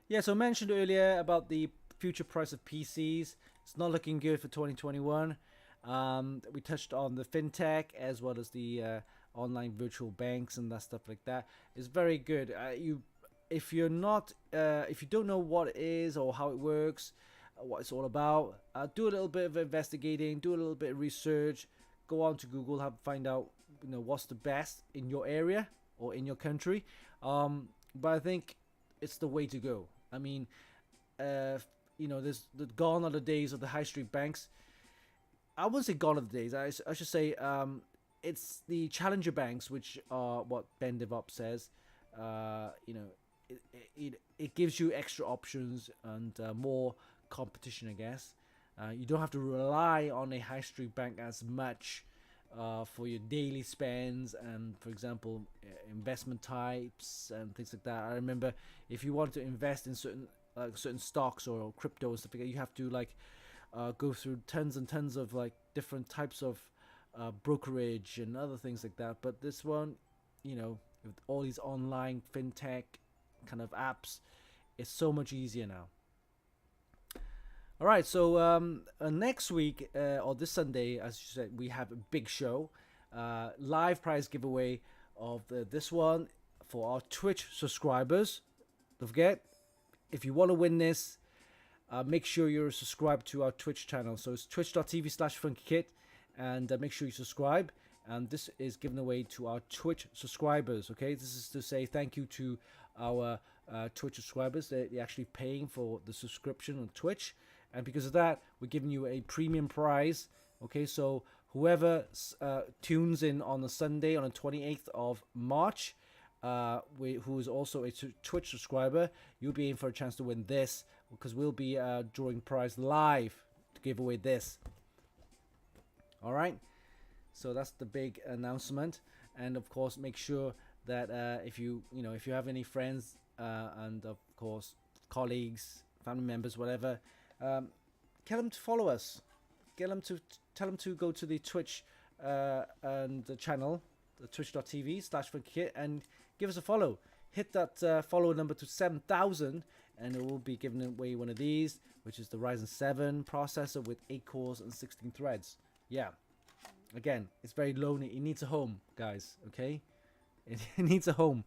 Yeah, so I mentioned earlier about the future price of PCs. It's not looking good for 2021. We touched on the Fintech as well as the online virtual banks and that stuff like that. It's very good. If you don't know what it is or how it works, what it's all about, do a little bit of investigating, do a little bit of research. Go on to Google, find out what's the best in your area or in your country. But I think it's the way to go. I mean, there's gone are the days of the high street banks. I wouldn't say gone are the days. I should say it's the challenger banks, which are what Ben DevOps says. It gives you extra options and more competition, I guess. You don't have to rely on a high street bank as much for your daily spends and, for example, investment types and things like that. I remember if you want to invest in certain stocks or crypto and stuff like that, you have to go through tons and tons of different types of brokerage and other things like that. But this one, with all these online fintech kind of apps, it's so much easier now. All right, so next week or this Sunday, as you said, we have a big show, live prize giveaway of this one for our Twitch subscribers. Don't forget, if you want to win this, make sure you're subscribed to our Twitch channel. So it's twitch.tv/Funkykit, and make sure you subscribe. And this is given away to our Twitch subscribers. Okay, this is to say thank you to our Twitch subscribers. They're actually paying for the subscription on Twitch. And because of that, we're giving you a premium prize. Okay, so whoever tunes in on the Sunday on the 28th of March, who is also a Twitch subscriber, you'll be in for a chance to win this, because we'll be drawing prize live to give away this. All right, so that's the big announcement. And of course, make sure that if you have any friends and of course colleagues, family members, whatever. Get them to follow us. Tell them to go to the Twitch and the channel, the twitch.tv/Funkykit, and give us a follow. Hit that follower number to 7,000, and it will be giving away one of these, which is the Ryzen 7 processor with 8 cores and 16 threads. Yeah. Again, it's very lonely. It needs a home, guys. Okay, it needs a home.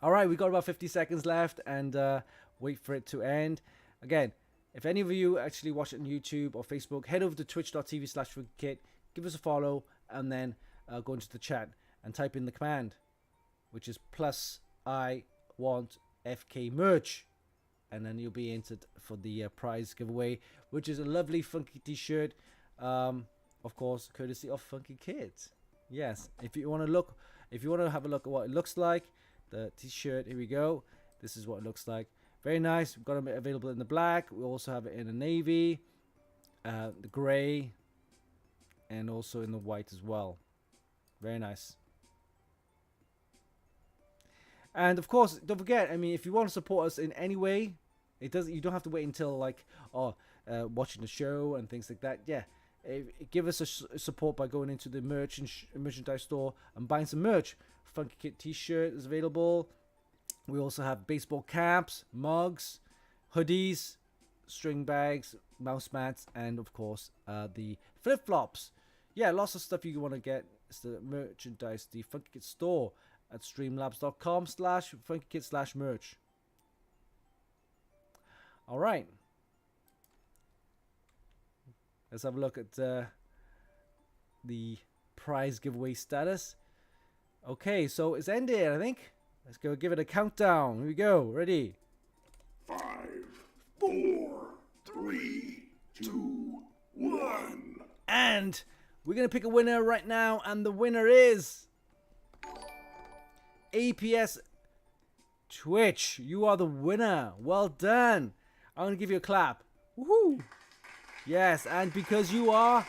All right, we got about 50 seconds left, and wait for it to end. Again, if any of you actually watch it on YouTube or Facebook, head over to twitch.tv/Funkykit, give us a follow, and then go into the chat and type in the command, which is +I want FK merch, and then you'll be entered for the prize giveaway, which is a lovely funky t-shirt, of course, courtesy of Funkykit. Yes, if you want to have a look at what it looks like. The t-shirt, here we go. This is what it looks like. Very nice. We've got them available in the black. We also have it in the navy, the gray, and also in the white as well. Very nice. And of course, don't forget, I mean, if you want to support us in any way, you don't have to wait until watching the show and things like that. Yeah, give us a support by going into the merchandise store and buying some merch. Funkykit t-shirt is available. We also have baseball caps, mugs, hoodies, string bags, mouse mats, and of course the flip-flops. Yeah, lots of stuff you want to get. It's the merchandise, the Funkykit store at streamlabs.com/Funkykit/merch. All right, let's have a look at the prize giveaway status. Okay, so it's ended, I think. Let's go give it a countdown. Here we go. Ready? 5, 4, 3, 2, 1. And we're going to pick a winner right now. And the winner is APS Twitch. You are the winner. Well done. I'm gonna give you a clap. Woohoo! Yes, and because you are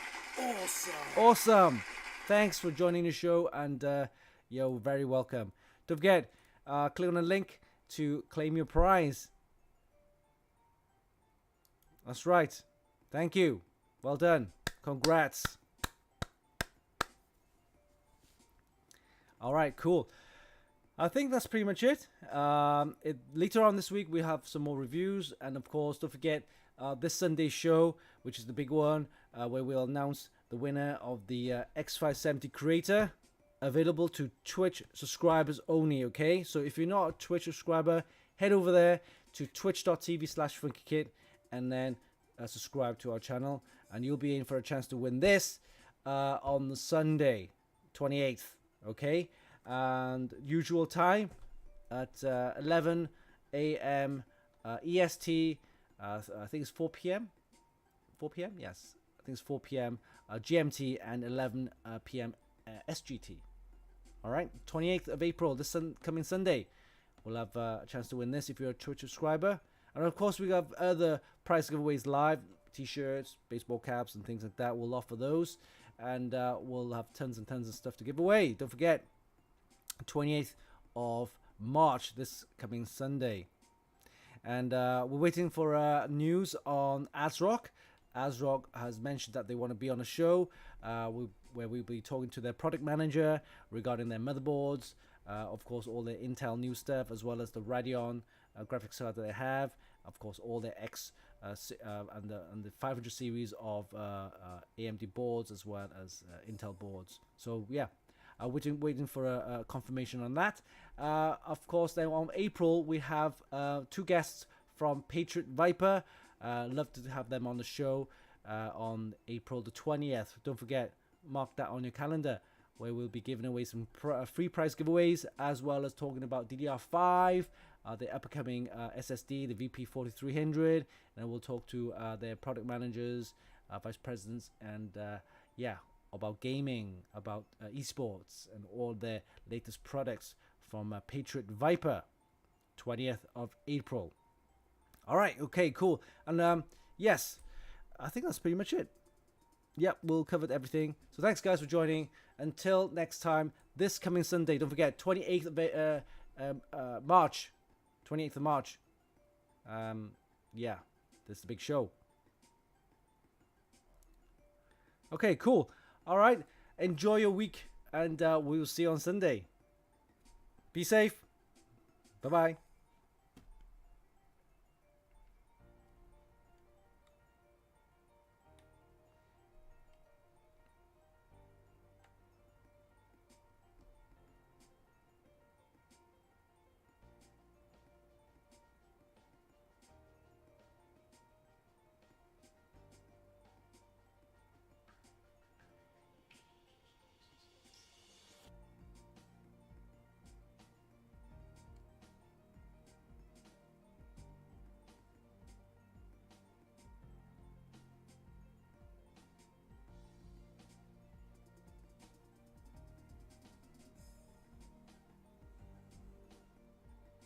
awesome. Thanks for joining the show, and you're very welcome. Don't forget, click on the link to claim your prize. That's right. Thank you. Well done. Congrats. All right, cool. I think that's pretty much it. Later on this week, we have some more reviews. And of course, don't forget this Sunday's show, which is the big one, where we'll announce the winner of the X570 Creator, available to Twitch subscribers only, okay? So if you're not a Twitch subscriber, head over there to twitch.tv/Funkykit and then subscribe to our channel. And you'll be in for a chance to win this on the Sunday, 28th, okay? And usual time at 11 a.m. EST. I think it's 4 p.m. 4 p.m. Yes, I think it's 4 p.m. GMT and 11 p.m. SGT. All right, 28th of April, this coming Sunday, we'll have a chance to win this if you're a Twitch subscriber. And of course, we have other prize giveaways live, t-shirts, baseball caps, and things like that. We'll offer those, and we'll have tons and tons of stuff to give away. Don't forget, 28th of March, this coming Sunday. And we're waiting for news on ASRock. ASRock has mentioned that they want to be on a show where we'll be talking to their product manager regarding their motherboards, of course all their Intel new stuff, as well as the Radeon graphics card that they have, of course all their X and the 500 series of AMD boards, as well as Intel boards. So yeah, waiting for a confirmation on that. Of course, then on April we have 2 guests from Patriot Viper. Love to have them on the show on April the 20th. Don't forget, mark that on your calendar, where we'll be giving away some free prize giveaways, as well as talking about DDR5, the upcoming SSD, the VP4300, and we'll talk to their product managers, vice presidents, and yeah, about gaming, about esports, and all their latest products from Patriot Viper, 20th of April. All right, okay, cool. And yes, I think that's pretty much it. Yep, we'll cover everything. So thanks, guys, for joining. Until next time, this coming Sunday, don't forget, 28th of March. 28th of March. Yeah, this is the big show. Okay, cool. All right, enjoy your week, and we will see you on Sunday. Be safe. Bye-bye.